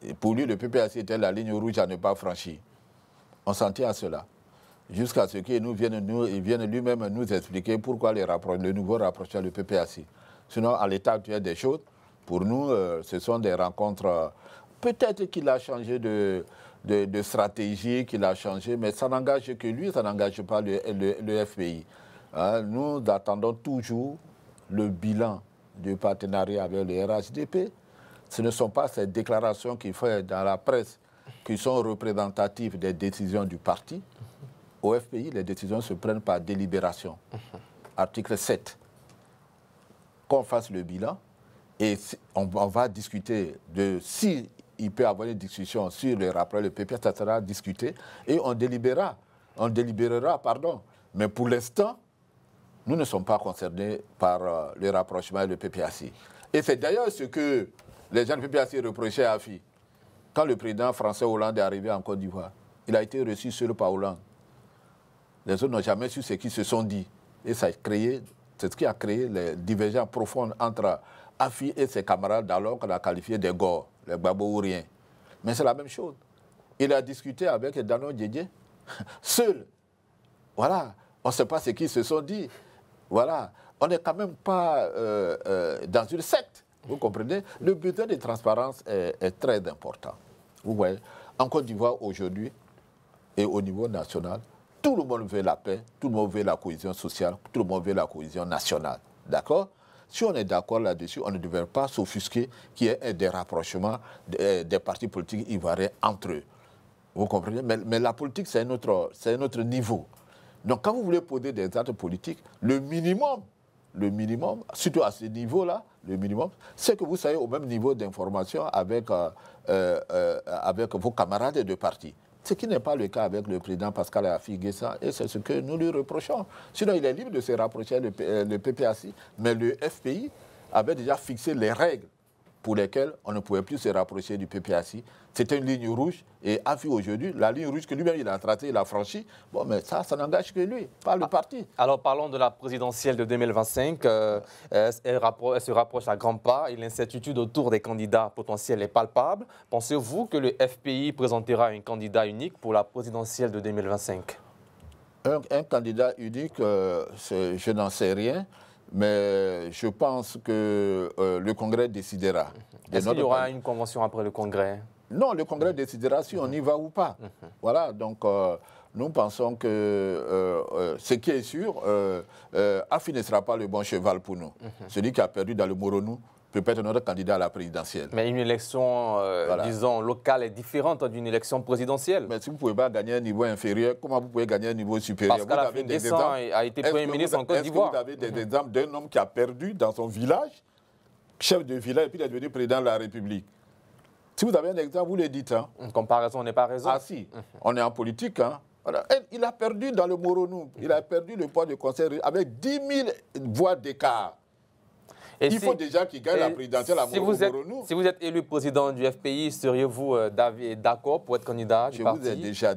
Et pour lui, le PPACI était la ligne rouge à ne pas franchir. On s'en tient à cela. Jusqu'à ce qu'il vienne lui-même nous expliquer pourquoi le nouveau rapprochement du PPACI. Sinon, à l'état actuel des choses, pour nous, ce sont des rencontres. Peut-être qu'il a changé de stratégie, qu'il a changé, mais ça n'engage que lui, ça n'engage pas le FPI. Hein, nous attendons toujours le bilan du partenariat avec le RHDP. Ce ne sont pas ces déclarations qu'il fait dans la presse qui sont représentatives des décisions du parti. Au FPI, les décisions se prennent par délibération. Article 7. Qu'on fasse le bilan et on va discuter de si il peut y avoir une discussion sur le rapport, le PPA, ça sera discuté et on délibérera. Mais pour l'instant, nous ne sommes pas concernés par le rapprochement et le PPACI. Et c'est d'ailleurs ce que les gens du PPACI reprochaient à Afi. Quand le président français Hollande est arrivé en Côte d'Ivoire, il a été reçu seul par Hollande. Les autres n'ont jamais su ce qu'ils se sont dit. Et ça a créé, c'est ce qui a créé les divergences profondes entre Afi et ses camarades, alors qu'on a qualifié des Gors, les Gbagbo-ouriens. Mais c'est la même chose. Il a discuté avec Dano Diédié, seul. Voilà. On ne sait pas ce qu'ils se sont dit. Voilà. On n'est quand même pas dans une secte. Vous comprenez? Le besoin de transparence est très important. Vous voyez, en Côte d'Ivoire aujourd'hui et au niveau national, tout le monde veut la paix, tout le monde veut la cohésion sociale, tout le monde veut la cohésion nationale. D'accord? Si on est d'accord là-dessus, on ne devrait pas s'offusquer qu'il y ait des rapprochements des partis politiques ivoiriens entre eux. Vous comprenez? Mais la politique, c'est un autre niveau. Donc, quand vous voulez poser des actes politiques, le minimum, surtout à ce niveau-là, le minimum, c'est que vous soyez au même niveau d'information avec vos camarades de parti. Ce qui n'est pas le cas avec le président Pascal Affi-Guessa, et c'est ce que nous lui reprochons. Sinon, il est libre de se rapprocher le PPAC, mais le FPI avait déjà fixé les règles pour lesquelles on ne pouvait plus se rapprocher du PPAC. C'était une ligne rouge, et Affi aujourd'hui, la ligne rouge que lui-même il a tracée, il a franchie, bon, mais ça n'engage que lui, pas le parti. Alors parlons de la présidentielle de 2025. Elle se rapproche à grands pas et l'incertitude autour des candidats potentiels est palpable. Pensez-vous que le FPI présentera un candidat unique pour la présidentielle de 2025? Un candidat unique, je n'en sais rien, mais je pense que le Congrès décidera. Est-ce qu'il y aura une convention après le Congrès? Non, le Congrès décidera si on y va ou pas. Voilà, donc nous pensons que ce qui est sûr, Affi ne sera pas le bon cheval pour nous. Celui qui a perdu dans le Moronou peut être notre candidat à la présidentielle. Mais une élection, disons, locale est différente d'une élection présidentielle. Mais si vous ne pouvez pas gagner un niveau inférieur, comment vous pouvez gagner un niveau supérieur? Pascal Affi-Guessa a été Premier ministre en Côte d'Ivoire. Est-ce que vous avez des exemples d'un homme qui a perdu dans son village, chef de village, et puis il est devenu président de la République? Si vous avez un exemple, vous le dites. Hein. Comparaison n'est pas raison. Ah si, on est en politique. Hein. Voilà. Il a perdu dans le Moronou. Il a perdu le poids de conseil avec 10 000 voix d'écart. Il faut déjà qu'il gagne la présidentielle à Moronou. Si vous êtes élu président du FPI, seriez-vous d'accord pour être candidat du parti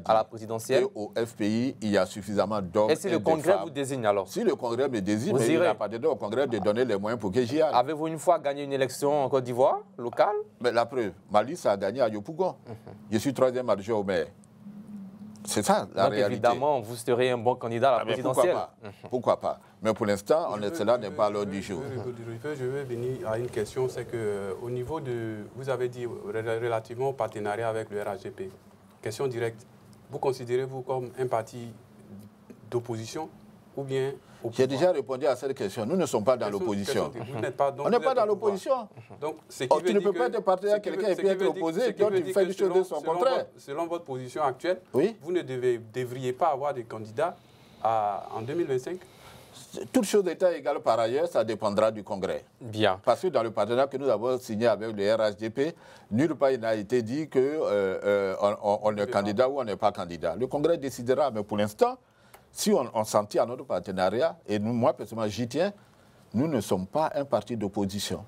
à la présidentielle? Au FPI, il y a suffisamment d'hommes. Et si le Congrès vous désigne alors? Si le Congrès me désigne, mais il n'a pas de au Congrès de donner les moyens pour que j'y aille. Avez-vous une fois gagné une élection en Côte d'Ivoire, locale? Mais la preuve, ma liste a gagné à Yopougon. Je suis 3e adjoint au maire. C'est ça la réalité. Évidemment, vous serez un bon candidat à la présidentielle. Pourquoi pas? Mais pour l'instant, cela n'est pas à l'ordre du jour. Je vais venir à une question, c'est qu'au niveau de, vous avez dit relativement au partenariat avec le RHDP, question directe, vous considérez-vous comme un parti d'opposition ou bien au pouvoir? J'ai déjà répondu à cette question. Nous ne sommes pas dans l'opposition. On n'est pas dans l'opposition. Donc, tu ne peux pas être partenaire à quelqu'un et puis être opposé, donc tu fais des choses de son contraire. Selon votre position actuelle, oui? Vous ne devriez pas avoir de candidat en 2025? Toute chose étant égale par ailleurs, ça dépendra du Congrès. Bien. Parce que dans le partenariat que nous avons signé avec le RHDP, nulle part il n'a été dit qu'on est candidat ou on n'est pas candidat. Le Congrès décidera, mais pour l'instant, si on s'en tient à notre partenariat, et moi personnellement j'y tiens, nous ne sommes pas un parti d'opposition.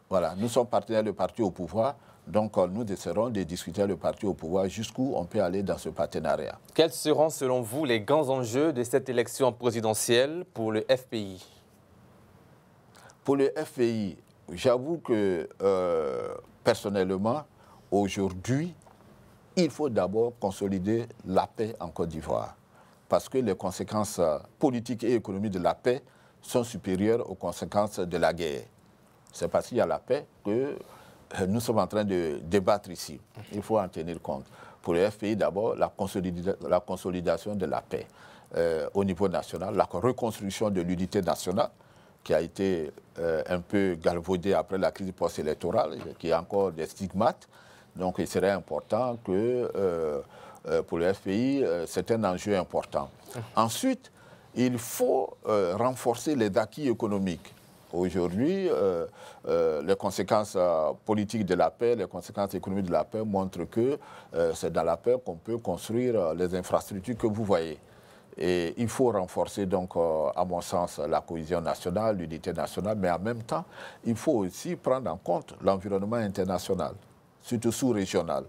Voilà, nous sommes partenaires du parti au pouvoir, donc nous essaierons de discuter le parti au pouvoir jusqu'où on peut aller dans ce partenariat. Quels seront selon vous les grands enjeux de cette élection présidentielle pour le FPI? Pour le FPI, j'avoue que personnellement, aujourd'hui, il faut d'abord consolider la paix en Côte d'Ivoire. Parce que les conséquences politiques et économiques de la paix sont supérieures aux conséquences de la guerre. C'est parce qu'il y a la paix que nous sommes en train de débattre ici. Il faut en tenir compte. Pour le FPI, d'abord, la consolidation de la paix au niveau national, la reconstruction de l'unité nationale qui a été un peu galvaudée après la crise post-électorale, qui a encore des stigmates. Donc, il serait important que... pour le FPI, c'est un enjeu important. Ensuite, il faut renforcer les acquis économiques. Aujourd'hui, les conséquences politiques de la paix, les conséquences économiques de la paix montrent que c'est dans la paix qu'on peut construire les infrastructures que vous voyez. Et il faut renforcer donc, à mon sens, la cohésion nationale, l'unité nationale, mais en même temps, il faut aussi prendre en compte l'environnement international, surtout sous-régional.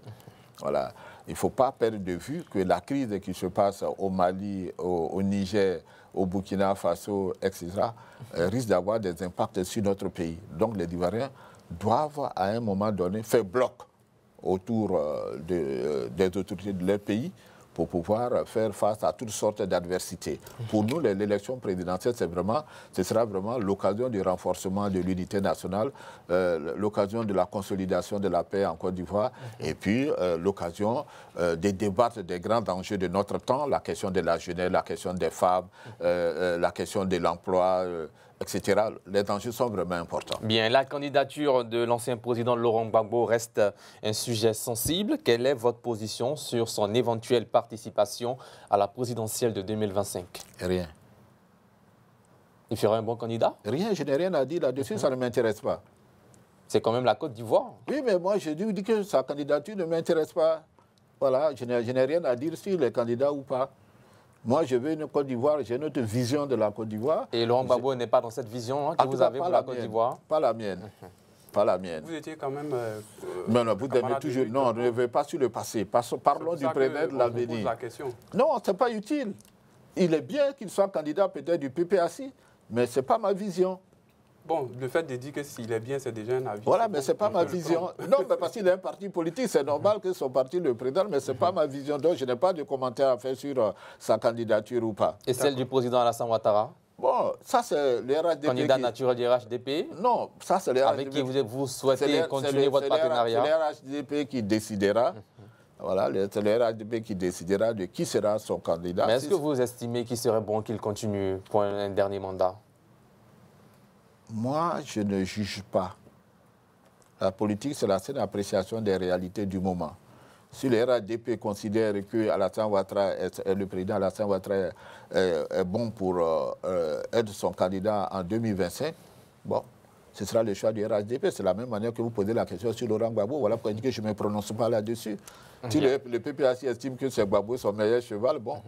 Voilà. Il ne faut pas perdre de vue que la crise qui se passe au Mali, au Niger, au Burkina Faso, etc., risque d'avoir des impacts sur notre pays. Donc les Ivoiriens doivent à un moment donné faire bloc autour des autorités de leur pays pour pouvoir faire face à toutes sortes d'adversités. Pour nous, l'élection présidentielle, ce sera vraiment l'occasion du renforcement de l'unité nationale, l'occasion de la consolidation de la paix en Côte d'Ivoire, et puis l'occasion de débattre des grands enjeux de notre temps, la question de la jeunesse, la question des femmes, la question de l'emploi, etc. Les enjeux sont vraiment importants. Bien, la candidature de l'ancien président Laurent Gbagbo reste un sujet sensible. Quelle est votre position sur son éventuelle participation à la présidentielle de 2025? Rien. Il ferait un bon candidat? Rien, je n'ai rien à dire là-dessus, ça ne m'intéresse pas. C'est quand même la Côte d'Ivoire. Oui, mais moi, je dis que sa candidature ne m'intéresse pas. voilà, je n'ai rien à dire sur les candidats ou pas. Moi, je veux une Côte d'Ivoire, j'ai une autre vision de la Côte d'Ivoire. Et Laurent Gbagbo n'est pas dans cette vision que vous avez pour la Côte d'Ivoire? Pas la mienne. Pas la mienne. Vous étiez quand même... non, vous aimez toujours... Non, ne vais pas sur le passé. Parlons du présent, de l'avenir. Non, ce n'est pas utile. Il est bien qu'il soit candidat peut-être du PPAC, mais ce n'est pas ma vision. Bon, le fait de dire que s'il est bien, c'est déjà un avis. Voilà, mais ce n'est pas ma vision. Non, mais parce qu'il est un parti politique, c'est normal que son parti le présente, mais ce n'est pas ma vision. Donc, je n'ai pas de commentaire à faire sur sa candidature ou pas. Et celle du président Alassane Ouattara? Bon, ça c'est les RHDP. Candidat naturel du RHDP? Non, ça c'est les RHDP. Avec qui vous souhaitez continuer votre partenariat? C'est les RHDP qui décidera. Voilà, c'est le RHDP qui décidera de qui sera son candidat. Mais est-ce que vous estimez qu'il serait bon qu'il continue pour un dernier mandat? Moi, je ne juge pas. La politique, c'est la seule appréciation des réalités du moment. Si le RHDP considère que le président Alassane Ouattara est bon pour être son candidat en 2025, bon, ce sera le choix du RHDP. C'est la même manière que vous posez la question sur Laurent Gbagbo. Voilà pourquoi je dis que je ne me prononce pas là-dessus. Si le PPAC estime que c'est Gbagbo son meilleur cheval, bon,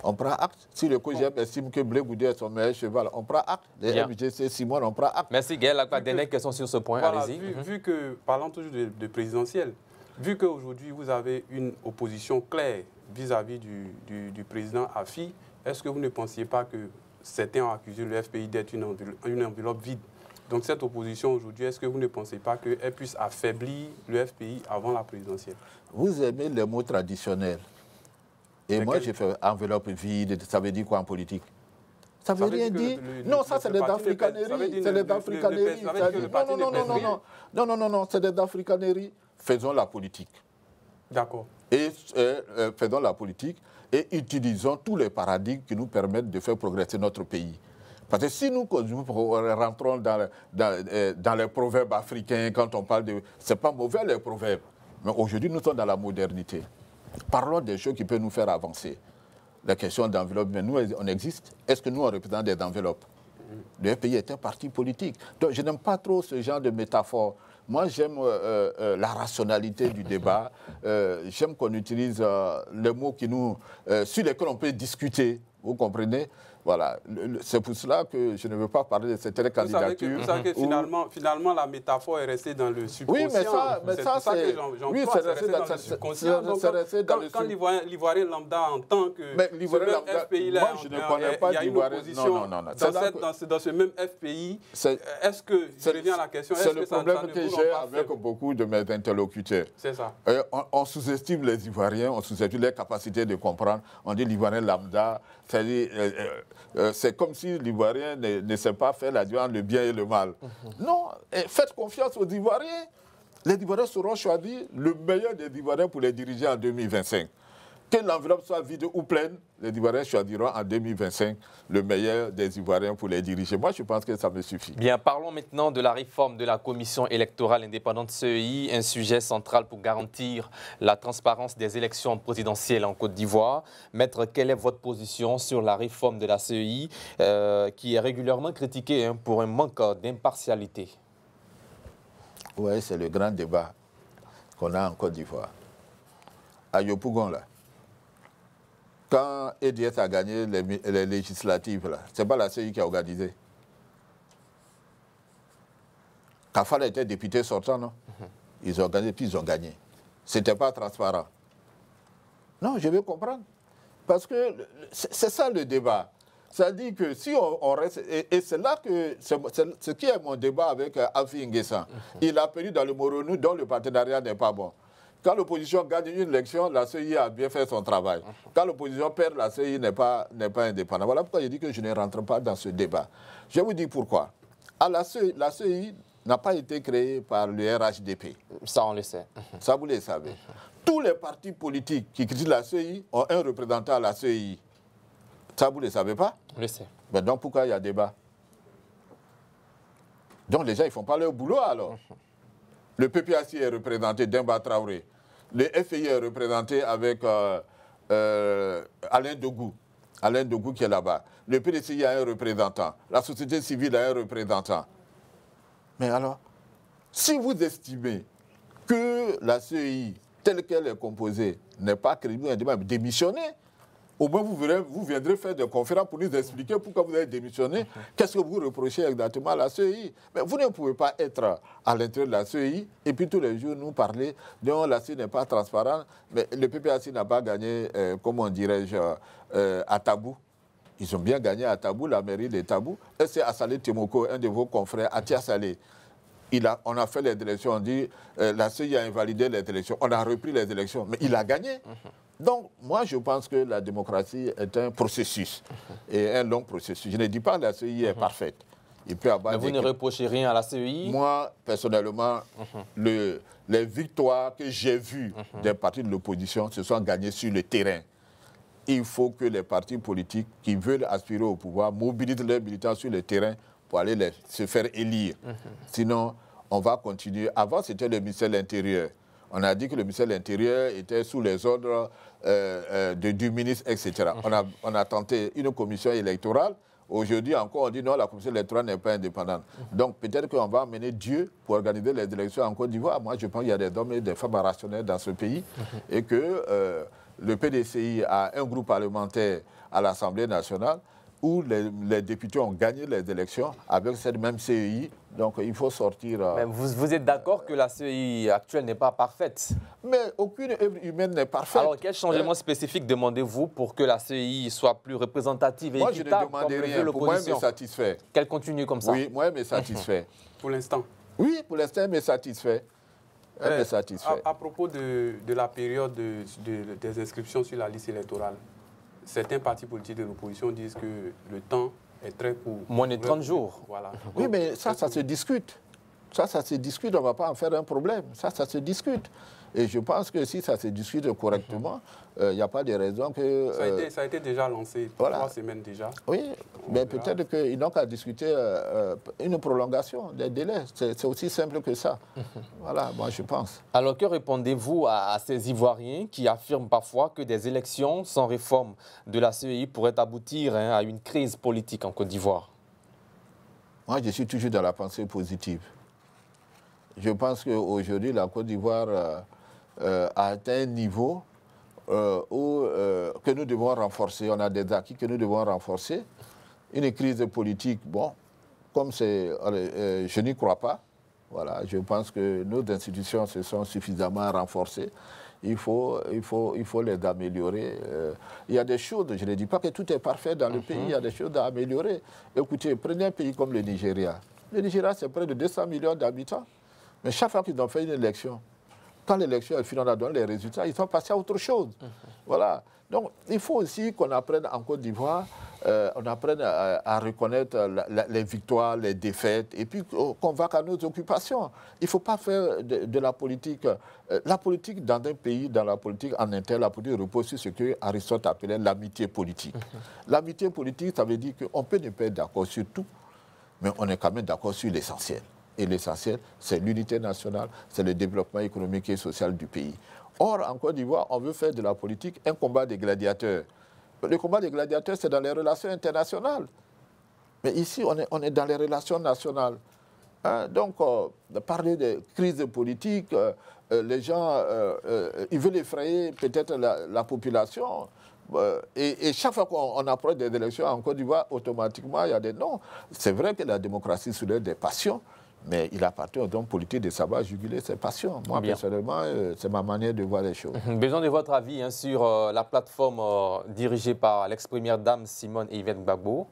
on prend acte. Si le COJEP estime que Blé Goudé est son meilleur cheval, on prend acte. Les MJC Simon, on prend acte. Merci Gaël. La dernière question sur ce point, voilà, allez-y. Vu que, parlons toujours de présidentiel, vu qu'aujourd'hui vous avez une opposition claire vis-à-vis du président Afi, est-ce que vous ne pensiez pas que certains ont accusé le FPI d'être une enveloppe vide? Donc cette opposition aujourd'hui, est-ce que vous ne pensez pas qu'elle puisse affaiblir le FPI avant la présidentielle? Vous aimez les mots traditionnels. Et moi, j'ai fait enveloppe vide. Ça veut dire quoi en politique? Ça veut rien dire. Non, ça, c'est des africaneries. C'est des africaneries. Non, c'est des africaneries. Faisons la politique. D'accord. Et faisons la politique et utilisons tous les paradigmes qui nous permettent de faire progresser notre pays. Parce que si nous rentrons dans les proverbes africains, quand on parle de... Ce n'est pas mauvais les proverbes. Mais aujourd'hui, nous sommes dans la modernité. Parlons des choses qui peuvent nous faire avancer. La question d'enveloppe, mais nous, on existe. Est-ce que nous, on représente des enveloppes? Le pays est un parti politique. Donc, je n'aime pas trop ce genre de métaphore. Moi, j'aime la rationalité du débat. J'aime qu'on utilise les mots sur lesquels on peut discuter. Vous comprenez? Voilà. C'est pour cela que je ne veux pas parler de cette candidature. Vous savez que finalement, la métaphore est restée dans le subconscient. Oui, mais ça, c'est... Oui, c'est resté dans le subconscient. Quand l'Ivoirien lambda entend que ce même FPI-là, il y a une opposition dans ce même FPI, est-ce que, je reviens à la question, est-ce que ça ne vous rend pas faible? C'est le problème que j'ai avec beaucoup de mes interlocuteurs. C'est ça. On sous-estime les Ivoiriens, on sous-estime les capacités de comprendre. On dit l'Ivoirien lambda, c'est-à-dire... c'est comme si l'Ivoirien ne sait pas faire la différence entre le bien et le mal. Non, faites confiance aux Ivoiriens. Les Ivoiriens sauront choisir le meilleur des Ivoiriens pour les diriger en 2025. Que l'enveloppe soit vide ou pleine, les Ivoiriens choisiront en 2025 le meilleur des Ivoiriens pour les diriger. Moi, je pense que ça me suffit. Bien, parlons maintenant de la réforme de la Commission électorale indépendante CEI, un sujet central pour garantir la transparence des élections présidentielles en Côte d'Ivoire. Maître, quelle est votre position sur la réforme de la CEI qui est régulièrement critiquée pour un manque d'impartialité? Oui, c'est le grand débat qu'on a en Côte d'Ivoire. À Yopougon, là, quand EDS a gagné les législatives, ce n'est pas la CEI qui a organisé. Kafala était député sortant, non? Ils ont organisé, puis ils ont gagné. Ce n'était pas transparent. Non, je veux comprendre. Parce que c'est ça le débat. Ça dit que si on reste... Et c'est là que... ce qui est mon débat avec Afi Nguessan. Il a perdu dans le Moronou, dont le partenariat n'est pas bon. Quand l'opposition gagne une élection, la CEI a bien fait son travail. Quand l'opposition perd, la CEI n'est pas indépendante. Voilà pourquoi je dis que je ne rentre pas dans ce débat. Je vais vous dire pourquoi. La CEI n'a pas été créée par le RHDP. Ça, on le sait. Ça, vous le savez. Tous les partis politiques qui critiquent la CEI ont un représentant à la CEI. Ça, vous ne le savez pas? On le sait. Mais donc, pourquoi il y a débat? Donc, les gens, ils ne font pas leur boulot, alors. Le PPAC est représenté d'Emba Traoré. Le FPI est représenté avec Alain Dogou. Alain Dogou qui est là-bas. Le PDCI a un représentant. La société civile a un représentant. Mais alors, si vous estimez que la CEI telle qu'elle est composée, n'est pas crédible, démissionnez. Au moins, vous viendrez faire des conférences pour nous expliquer pourquoi vous avez démissionné. Qu'est-ce que vous reprochez exactement à la CEI? Mais vous ne pouvez pas être à l'intérieur de la CEI et puis tous les jours nous parler de la CEI n'est pas transparente. Mais le PPAC n'a pas gagné, comment dirais-je, à Tabou. Ils ont bien gagné à Tabou, la mairie de Tabou. Et c'est Assalé Timoko, un de vos confrères, Atia Salé. On a fait les élections, on dit la CEI a invalidé les élections. On a repris les élections, mais il a gagné. Donc, moi, je pense que la démocratie est un processus, et un long processus. Je ne dis pas que la CEI est parfaite. Il peut avoir mais vous ne reprochez rien à la CEI? Moi, personnellement, les victoires que j'ai vues des partis de l'opposition se sont gagnées sur le terrain. Il faut que les partis politiques qui veulent aspirer au pouvoir mobilisent leurs militants sur le terrain pour aller se faire élire. Sinon, on va continuer. Avant, c'était le ministère de l'Intérieur. On a dit que le ministère de l'Intérieur était sous les ordres du ministre, etc. On a tenté une commission électorale. Aujourd'hui encore, on dit non, la commission électorale n'est pas indépendante. Donc peut-être qu'on va amener Dieu pour organiser les élections en Côte d'Ivoire. Moi, je pense qu'il y a des hommes et des femmes rationnels dans ce pays et que le PDCI a un groupe parlementaire à l'Assemblée nationale où les députés ont gagné les élections avec cette même CEI. Donc, il faut sortir... Mais vous êtes d'accord que la CEI actuelle n'est pas parfaite? Mais aucune œuvre humaine n'est parfaite. Alors, quel changement spécifique demandez-vous pour que la CEI soit plus représentative et équitable? Moi, je ne demande rien. Pour moi, elle me satisfait. Qu'elle continue comme ça? Oui, moi, elle me satisfait. Pour l'instant? Oui, pour l'instant, elle me satisfait. Elle me satisfait. À propos de la période des inscriptions sur la liste électorale, certains partis politiques de l'opposition disent que le temps est très court. Moins de 30 jours. Voilà. Oui, mais ça se discute. Ça se discute, on ne va pas en faire un problème. Ça se discute. Et je pense que si ça se discute correctement, il n'y a pas de raison que... Ça a été déjà lancé, voilà. 3 semaines déjà. Oui, mais peut-être qu'ils n'ont qu'à discuter une prolongation des délais. C'est aussi simple que ça. Voilà, moi je pense. Alors que répondez-vous à ces Ivoiriens qui affirment parfois que des élections sans réforme de la CEI pourraient aboutir à une crise politique en Côte d'Ivoire? Moi, je suis toujours dans la pensée positive. Je pense qu'aujourd'hui, la Côte d'Ivoire a atteint un niveau que nous devons renforcer. On a des acquis que nous devons renforcer. Une crise politique, bon, comme c'est... je n'y crois pas. Voilà, je pense que nos institutions se sont suffisamment renforcées. Il faut les améliorer. Il y a des choses, je ne dis pas que tout est parfait dans le pays, il y a des choses à améliorer. Écoutez, prenez un pays comme le Nigeria. Le Nigeria, c'est près de 200 millions d'habitants. Mais chaque fois qu'ils ont fait une élection, quand l'élection est finie, on a donné les résultats, ils sont passés à autre chose. Voilà. Donc, il faut aussi qu'on apprenne en Côte d'Ivoire, on apprenne à reconnaître les victoires, les défaites, et puis qu'on va à nos occupations. Il ne faut pas faire de la politique. La politique dans un pays, dans la politique en interne, la politique repose sur ce que Aristote appelait l'amitié politique. L'amitié politique, ça veut dire qu'on peut ne pas être d'accord sur tout, mais on est quand même d'accord sur l'essentiel. Et l'essentiel, c'est l'unité nationale, c'est le développement économique et social du pays. Or, en Côte d'Ivoire, on veut faire de la politique un combat des gladiateurs. Le combat des gladiateurs, c'est dans les relations internationales. Mais ici, on est dans les relations nationales. Hein? Donc, parler de crise politique, les gens, ils veulent effrayer peut-être la population. Et chaque fois qu'on approche des élections en Côte d'Ivoire, automatiquement, il y a des noms. C'est vrai que la démocratie soulève des passions, mais il appartient aux hommes politiques de savoir juguler ses passions. Moi, personnellement, c'est ma manière de voir les choses. Besoin de votre avis sur la plateforme dirigée par l'ex-première dame Simone Yvette Gbagbo,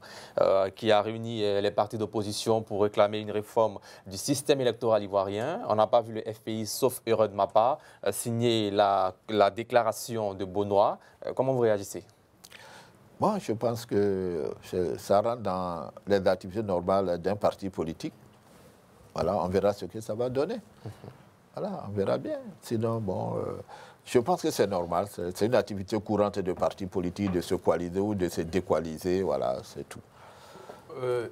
qui a réuni les partis d'opposition pour réclamer une réforme du système électoral ivoirien. On n'a pas vu le FPI, sauf erreur de ma part, signer la déclaration de Benoît. Comment vous réagissez? Moi, je pense que ça rentre dans les activités normales d'un parti politique. Voilà, on verra ce que ça va donner. Voilà, on verra bien. Sinon, bon, je pense que c'est normal. C'est une activité courante de partis politiques de se coaliser ou de se décoaliser. Voilà, c'est tout.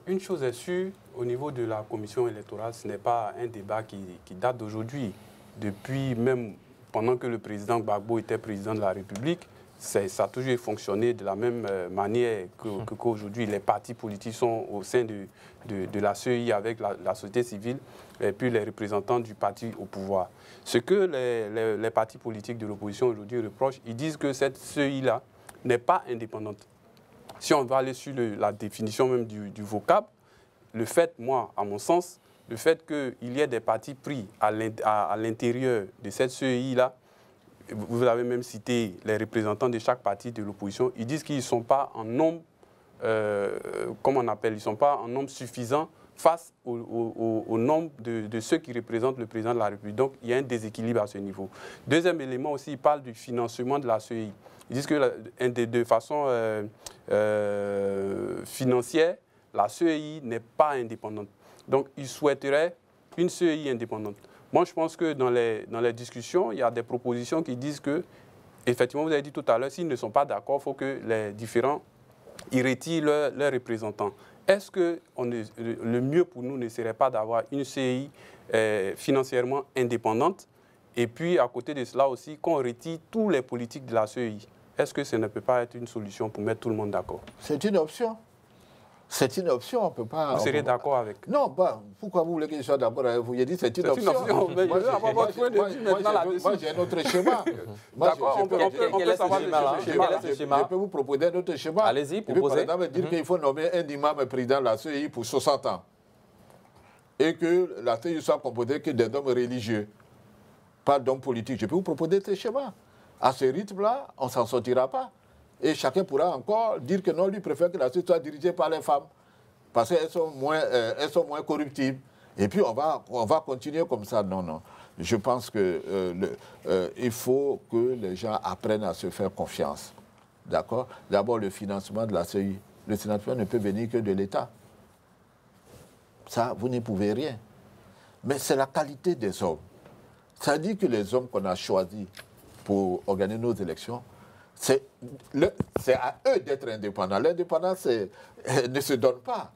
Une chose est sûre, au niveau de la commission électorale, ce n'est pas un débat qui date d'aujourd'hui. Depuis même pendant que le président Gbagbo était président de la République, ça a toujours fonctionné de la même manière qu'aujourd'hui les partis politiques sont au sein de la CEI avec la société civile et puis les représentants du parti au pouvoir. Ce que les partis politiques de l'opposition aujourd'hui reprochent, ils disent que cette CEI-là n'est pas indépendante. Si on va aller sur la définition même du vocable, le fait, moi, à mon sens, le fait qu'il y ait des partis pris à l'intérieur de cette CEI-là, vous avez même cité les représentants de chaque parti de l'opposition, ils disent qu'ils ne sont pas en nombre, comment on appelle, ils ne sont pas en nombre suffisant face au nombre de ceux qui représentent le président de la République. Donc, il y a un déséquilibre à ce niveau. Deuxième élément aussi, ils parlent du financement de la CEI. Ils disent que de façon financière, la CEI n'est pas indépendante. Donc, ils souhaiteraient une CEI indépendante. Moi, je pense que dans les discussions, il y a des propositions qui disent que, effectivement, vous avez dit tout à l'heure, s'ils ne sont pas d'accord, il faut que les différents y retirent leurs représentants. Est-ce que le mieux pour nous ne serait pas d'avoir une CEI financièrement indépendante et puis, à côté de cela aussi, qu'on retire tous les politiques de la CEI? Est-ce que ça ne peut pas être une solution pour mettre tout le monde d'accord? C'est une option. C'est une option, on ne peut pas... Vous serez d'accord avec? Non, bah, pourquoi vous voulez que je sois d'accord avec vous? J'ai dit c'est une option. Mais moi, j'ai un autre schéma. D'accord, on peut savoir le schéma. Je peux vous proposer un autre schéma. Allez-y, proposez. Par exemple, dire qu'il faut nommer un imam président de la CEI pour 60 ans. Et que la CEI soit composée que des hommes religieux, pas d'hommes politiques. Je peux vous proposer ce schéma. À ce rythme-là, on ne s'en sortira pas. Et chacun pourra encore dire que non, lui préfère que la société soit dirigée par les femmes. Parce qu'elles sont moins corruptibles. Et puis on va continuer comme ça. Non, non. Je pense qu'il faut que les gens apprennent à se faire confiance. D'accord? D'abord, le financement de la CEI. Le financement ne peut venir que de l'État. Ça, vous n'y pouvez rien. Mais c'est la qualité des hommes. Ça dit que les hommes qu'on a choisis pour organiser nos élections, c'est à eux d'être indépendants. L'indépendance ne se donne pas.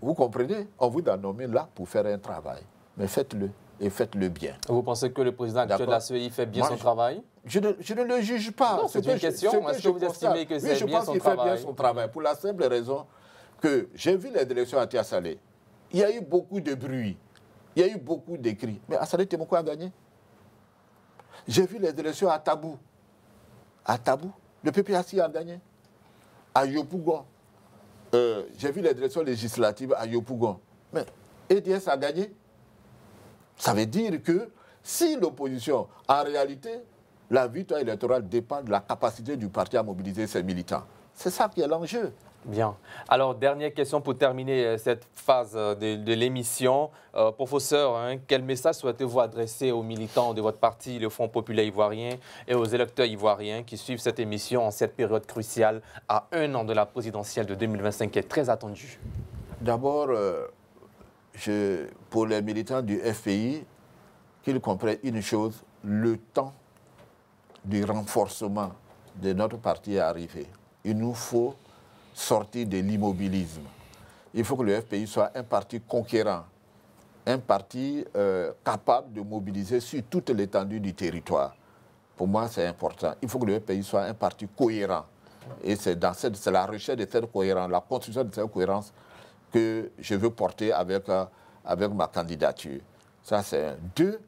Vous comprenez? On vous a nommé là pour faire un travail. Mais faites-le, et faites-le bien. Vous pensez que le président actuel de la CEI fait bien son travail? Je ne le juge pas. Non, c'est une question. Est-ce que vous estimez que c'est bien son travail? Oui, je pense qu'il fait bien son travail. Pour la simple raison que j'ai vu les élections à Tia-Salé. Il y a eu beaucoup de bruit. Il y a eu beaucoup d'écrits. Mais Assalé Temoko a gagné. J'ai vu les élections à Tabou. À Tabou, le PPAC a gagné. À Yopougon, j'ai vu les élections législatives à Yopougon. Mais EDS a gagné. Ça veut dire que si l'opposition, en réalité, la victoire électorale dépend de la capacité du parti à mobiliser ses militants. C'est ça qui est l'enjeu. Bien. Alors, dernière question pour terminer cette phase de l'émission. Professeur, quel message souhaitez-vous adresser aux militants de votre parti, le Front populaire ivoirien, et aux électeurs ivoiriens qui suivent cette émission en cette période cruciale, à 1 an de la présidentielle de 2025, qui est très attendue? D'abord, pour les militants du FPI, qu'ils comprennent une chose, le temps du renforcement de notre parti est arrivé. Il nous faut sortir de l'immobilisme. Il faut que le FPI soit un parti conquérant, un parti capable de mobiliser sur toute l'étendue du territoire. Pour moi, c'est important. Il faut que le FPI soit un parti cohérent. Et c'est la recherche de cette cohérence, la construction de cette cohérence que je veux porter avec ma candidature. Ça, c'est 2.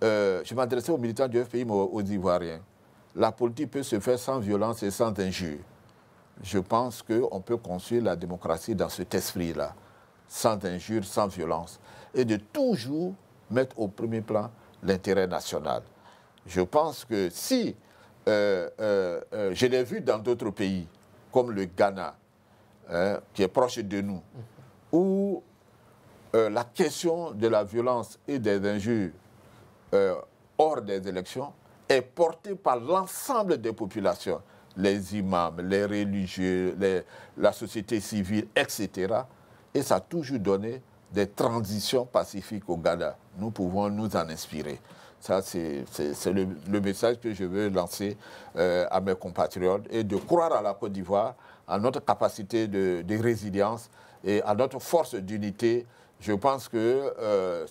Je m'adressais aux militants du FPI, mais aux Ivoiriens. La politique peut se faire sans violence et sans injure. Je pense qu'on peut construire la démocratie dans cet esprit-là, sans injure, sans violence, et de toujours mettre au premier plan l'intérêt national. Je pense que si, je l'ai vu dans d'autres pays, comme le Ghana, qui est proche de nous, où la question de la violence et des injures hors des élections est portée par l'ensemble des populations. Les imams, les religieux, la société civile, etc. Et ça a toujours donné des transitions pacifiques au Ghana. Nous pouvons nous en inspirer. Ça, c'est le message que je veux lancer à mes compatriotes, et de croire à la Côte d'Ivoire, à notre capacité de résilience et à notre force d'unité Je pense que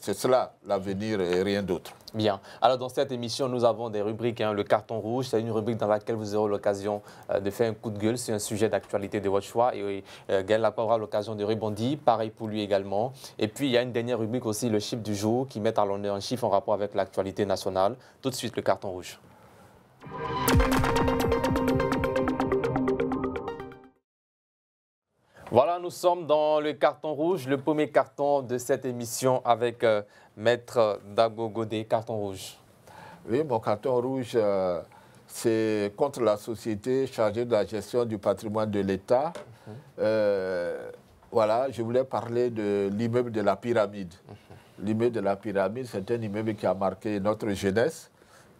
c'est cela l'avenir et rien d'autre. Bien. Alors, dans cette émission, nous avons des rubriques. Le carton rouge, c'est une rubrique dans laquelle vous aurez l'occasion de faire un coup de gueule sur un sujet d'actualité de votre choix. Et Gaël Lacroix aura l'occasion de rebondir. Pareil pour lui également. Et puis, il y a une dernière rubrique aussi, le chiffre du jour, qui met à l'honneur un chiffre en rapport avec l'actualité nationale. Tout de suite, le carton rouge. Voilà, nous sommes dans le carton rouge, le premier carton de cette émission avec Maître Dagbo Godé, carton rouge. Oui, mon carton rouge, c'est contre la société chargée de la gestion du patrimoine de l'État. Voilà, je voulais parler de l'immeuble de la Pyramide. L'immeuble de la Pyramide, c'est un immeuble qui a marqué notre jeunesse.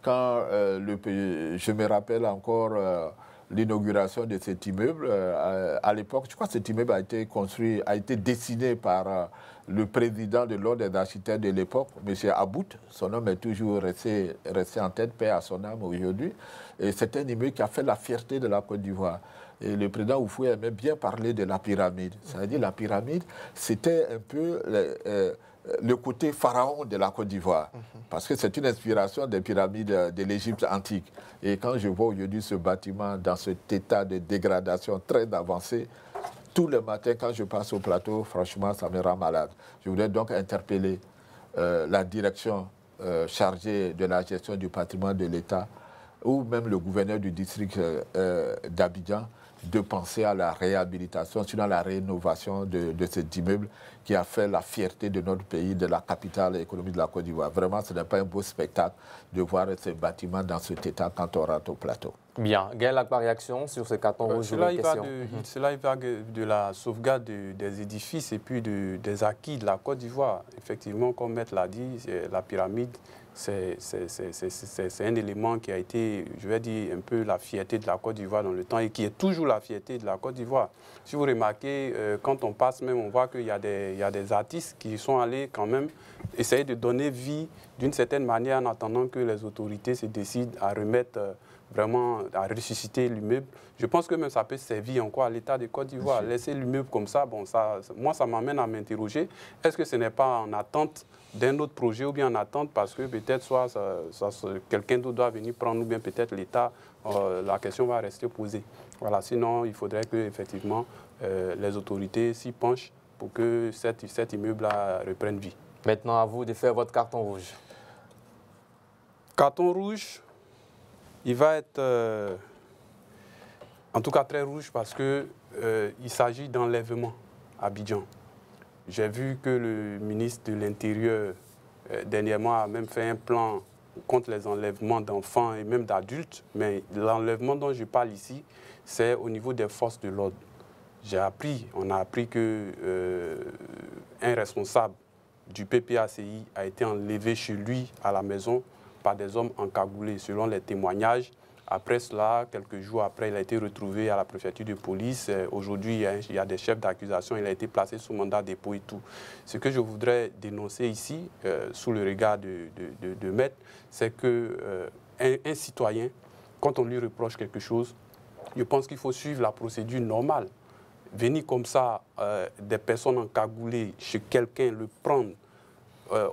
Quand je me rappelle encore l'inauguration de cet immeuble, à l'époque, je crois que cet immeuble a été construit, a été dessiné par le président de l'ordre des architectes de l'époque, M. About. Son nom est toujours resté en tête, paix à son âme aujourd'hui. Et c'est un immeuble qui a fait la fierté de la Côte d'Ivoire. Et le président Oufoué aimait bien parler de la pyramide. C'est-à-dire la pyramide, c'était un peu le côté pharaon de la Côte d'Ivoire. Parce que c'est une inspiration des pyramides de l'Égypte antique. Et quand je vois aujourd'hui ce bâtiment dans cet état de dégradation très avancé, tous les matins, quand je passe au plateau, franchement, ça me rend malade. Je voudrais donc interpeller la direction chargée de la gestion du patrimoine de l'État ou même le gouverneur du district d'Abidjan de penser à la réhabilitation, sinon à la rénovation de cet immeuble qui a fait la fierté de notre pays, de la capitale économique de la Côte d'Ivoire. Vraiment, ce n'est pas un beau spectacle de voir ces bâtiments dans cet état quand on rentre au plateau. Bien. Gaël Lacroix, réaction sur ce carton rouge? Cela il va de la sauvegarde des édifices et puis des acquis de la Côte d'Ivoire. Effectivement, comme Maître l'a dit, la pyramide, c'est un élément qui a été, je vais dire, un peu la fierté de la Côte d'Ivoire dans le temps et qui est toujours la fierté de la Côte d'Ivoire. Si vous remarquez, quand on passe même, on voit qu'il y a des artistes qui sont allés quand même essayer de donner vie d'une certaine manière en attendant que les autorités se décident à remettre vraiment, à ressusciter l'immeuble. Je pense que même ça peut servir encore à l'État de Côte d'Ivoire. Laisser l'immeuble comme ça, bon, moi, ça m'amène à m'interroger. Est-ce que ce n'est pas en attente d'un autre projet ou bien en attente parce que peut-être soit quelqu'un d'autre doit venir prendre ou bien peut-être l'État, la question va rester posée. Voilà, sinon, il faudrait que effectivement les autorités s'y penchent pour que cet immeuble-là reprenne vie. Maintenant, à vous de faire votre carton rouge. Carton rouge, il va être en tout cas très rouge parce qu'il s'agit d'enlèvement à Abidjan. J'ai vu que le ministre de l'Intérieur dernièrement a même fait un plan contre les enlèvements d'enfants et même d'adultes, mais l'enlèvement dont je parle ici, c'est au niveau des forces de l'ordre. On a appris que un responsable du PPACI a été enlevé chez lui à la maison par des hommes encagoulés, selon les témoignages. Après cela, quelques jours après, il a été retrouvé à la préfecture de police. Aujourd'hui, il y a des chefs d'accusation. Il a été placé sous mandat de dépôt et tout. Ce que je voudrais dénoncer ici, sous le regard de Maître, c'est qu'un citoyen, quand on lui reproche quelque chose, je pense qu'il faut suivre la procédure normale. Venir comme ça, des personnes encagoulées chez quelqu'un, le prendre,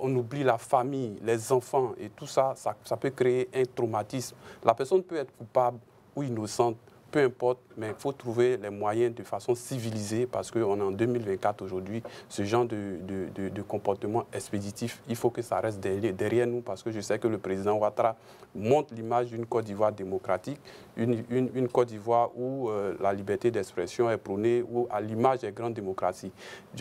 on oublie la famille, les enfants et tout ça, ça peut créer un traumatisme. La personne peut être coupable ou innocente, peu importe, mais il faut trouver les moyens de façon civilisée parce qu'on est en 2024 aujourd'hui. Ce genre de comportement expéditif, il faut que ça reste derrière nous parce que je sais que le président Ouattara montre l'image d'une Côte d'Ivoire démocratique, une Côte d'Ivoire où la liberté d'expression est prônée, où à l'image des grandes démocraties.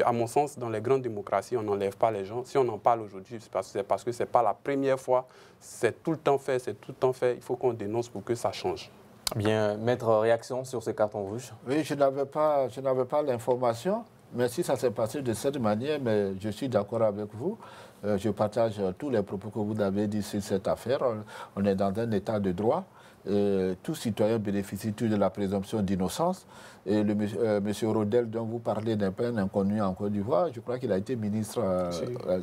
À mon sens, dans les grandes démocraties, on n'enlève pas les gens. Si on en parle aujourd'hui, c'est parce que ce n'est pas la première fois, c'est tout le temps fait, c'est tout le temps fait. Il faut qu'on dénonce pour que ça change. Bien, Maître, réaction sur ce carton rouge? Oui, je n'avais pas l'information, mais si ça s'est passé de cette manière, mais je suis d'accord avec vous. Je partage tous les propos que vous avez dit sur cette affaire. On est dans un état de droit tout citoyen bénéficie de la présomption d'innocence. Et le monsieur Rodel, dont vous parlez d'un peu inconnu en Côte d'Ivoire, je crois qu'il a été ministre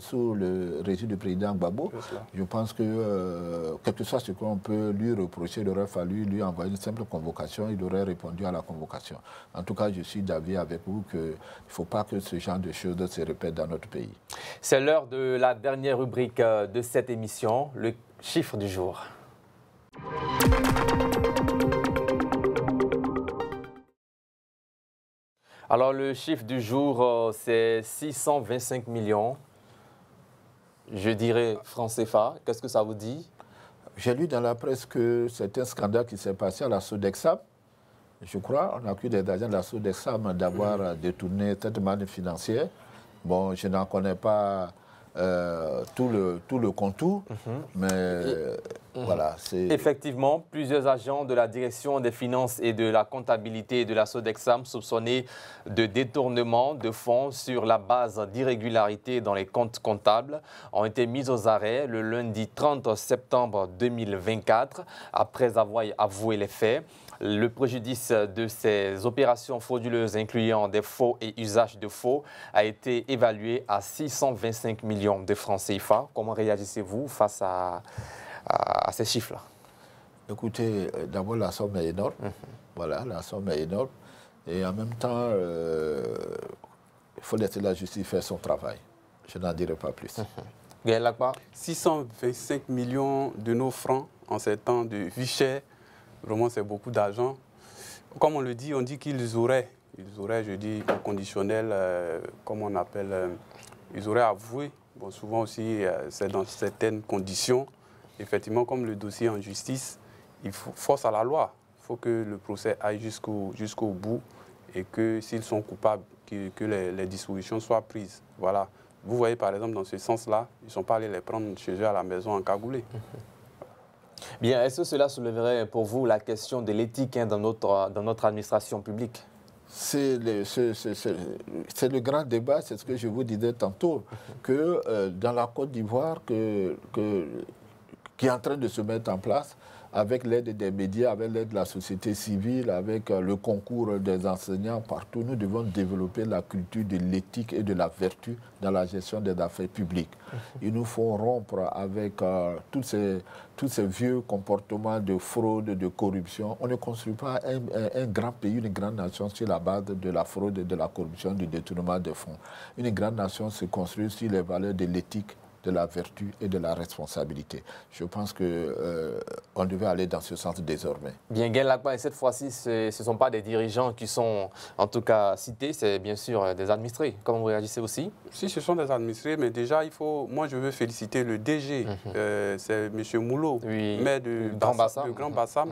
sous le régime du président Gbagbo. Je pense que, quel que soit ce qu'on peut lui reprocher, il aurait fallu lui envoyer une simple convocation, il aurait répondu à la convocation. En tout cas, je suis d'avis avec vous qu'il ne faut pas que ce genre de choses se répètent dans notre pays. C'est l'heure de la dernière rubrique de cette émission, le chiffre du jour. Alors, le chiffre du jour, c'est 625 millions. Je dirais francs CFA. Qu'est-ce que ça vous dit? J'ai lu dans la presse que c'est un scandale qui s'est passé à la Sodexam. Je crois, on a accuse des agents de la Sodexam d'avoir détourné cette manne financière. Bon, je n'en connais pas tout le contour, mais voilà. Effectivement, plusieurs agents de la direction des finances et de la comptabilité de la Sodexam soupçonnés de détournement de fonds sur la base d'irrégularités dans les comptes comptables ont été mis aux arrêts le lundi 30 septembre 2024 après avoir avoué les faits. Le préjudice de ces opérations frauduleuses incluant des faux et usage de faux a été évalué à 625 millions de francs CFA. Comment réagissez-vous face à ces chiffres-là? Écoutez, d'abord la somme est énorme. Voilà, la somme est énorme. Et en même temps, il faut laisser la justice faire son travail. Je n'en dirai pas plus. Gaël Lacroix? 625 millions de nos francs en ces temps de vie chère. Vraiment, c'est beaucoup d'argent. Comme on le dit, on dit qu'ils auraient, je dis, au conditionnel, comme on appelle, ils auraient avoué. Bon, souvent aussi, c'est dans certaines conditions. Effectivement, comme le dossier en justice, il faut force à la loi. Il faut que le procès aille jusqu'au bout et que s'ils sont coupables, que les dispositions soient prises. Voilà. Vous voyez, par exemple, dans ce sens-là, ils ne sont pas allés les prendre chez eux à la maison encagoulés. Bien, est-ce que cela soulèverait pour vous la question de l'éthique dans notre administration publique? C'est le grand débat, c'est ce que je vous disais tantôt, que dans la Côte d'Ivoire, qui est en train de se mettre en place, avec l'aide des médias, avec l'aide de la société civile, avec le concours des enseignants partout, nous devons développer la culture de l'éthique et de la vertu dans la gestion des affaires publiques. Il nous faut rompre avec tous ces vieux comportements de fraude, de corruption. On ne construit pas un grand pays, une grande nation sur la base de la fraude, de la corruption, du détournement de fonds. Une grande nation se construit sur les valeurs de l'éthique, de la vertu et de la responsabilité. Je pense qu'on devait aller dans ce sens désormais. Bien, Gaël Lacroix, et cette fois-ci, ce ne sont pas des dirigeants qui sont en tout cas cités, c'est bien sûr des administrés. Comment vous réagissez aussi? Si, ce sont des administrés, mais déjà, moi je veux féliciter le DG, c'est M. Moulot, oui, maire de Grand Bassam,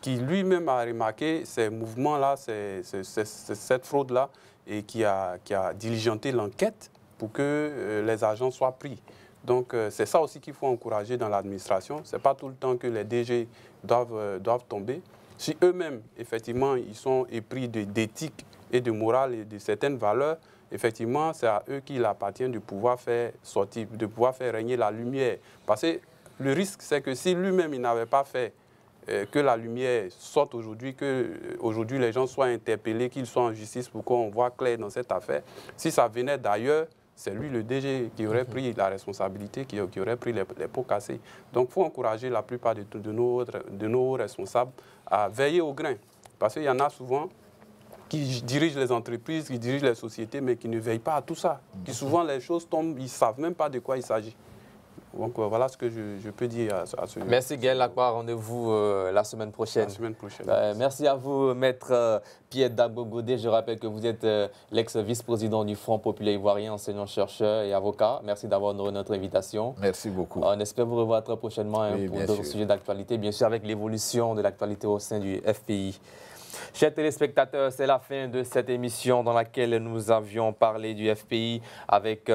qui lui-même a remarqué ces mouvements-là, cette fraude-là, et qui a diligenté l'enquête pour que les agents soient pris. Donc, c'est ça aussi qu'il faut encourager dans l'administration. Ce n'est pas tout le temps que les DG doivent tomber. Si eux-mêmes, effectivement, ils sont épris d'éthique et de morale et de certaines valeurs, effectivement, c'est à eux qu'il appartient de pouvoir faire sortir, de pouvoir faire régner la lumière. Parce que le risque, c'est que si lui-même, il n'avait pas fait que la lumière sorte aujourd'hui, qu'aujourd'hui les gens soient interpellés, qu'ils soient en justice pour qu'on voit clair dans cette affaire, si ça venait d'ailleurs, c'est lui, le DG, qui aurait pris la responsabilité, qui aurait pris les pots cassés. Donc, il faut encourager la plupart de nos responsables à veiller au grain. Parce qu'il y en a souvent qui dirigent les entreprises, qui dirigent les sociétés, mais qui ne veillent pas à tout ça. Qui souvent, les choses tombent, ils ne savent même pas de quoi il s'agit. Donc, voilà ce que je peux dire à ce... Merci Gaël Lacroix, rendez-vous la semaine prochaine. La semaine prochaine. Merci à vous, Maître Pierre Dagbo-Godet. Je rappelle que vous êtes l'ex-vice-président du Front populaire ivoirien, enseignant-chercheur et avocat. Merci d'avoir honoré notre invitation. Merci beaucoup. On espère vous revoir très prochainement pour d'autres sujets d'actualité, bien sûr avec l'évolution de l'actualité au sein du FPI. Chers téléspectateurs, c'est la fin de cette émission dans laquelle nous avions parlé du FPI avec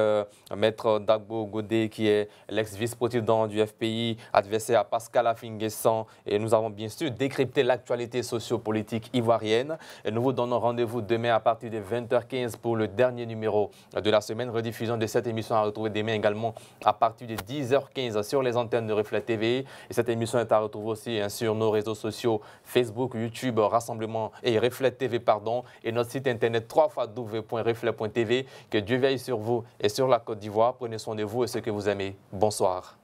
Maître Dagbo Godé, qui est l'ex-vice-président du FPI, adversaire à Pascal Affi-N'Guessan. Et nous avons bien sûr décrypté l'actualité sociopolitique ivoirienne. Et nous vous donnons rendez-vous demain à partir de 20h15 pour le dernier numéro de la semaine. Rediffusion de cette émission à retrouver demain également à partir de 10h15 sur les antennes de Reflet TV. Et cette émission est à retrouver aussi sur nos réseaux sociaux Facebook, YouTube, Rassemblement et Reflet TV, pardon, et notre site internet www.reflet.tv. Que Dieu veille sur vous et sur la Côte d'Ivoire. Prenez soin de vous et ce que vous aimez. Bonsoir.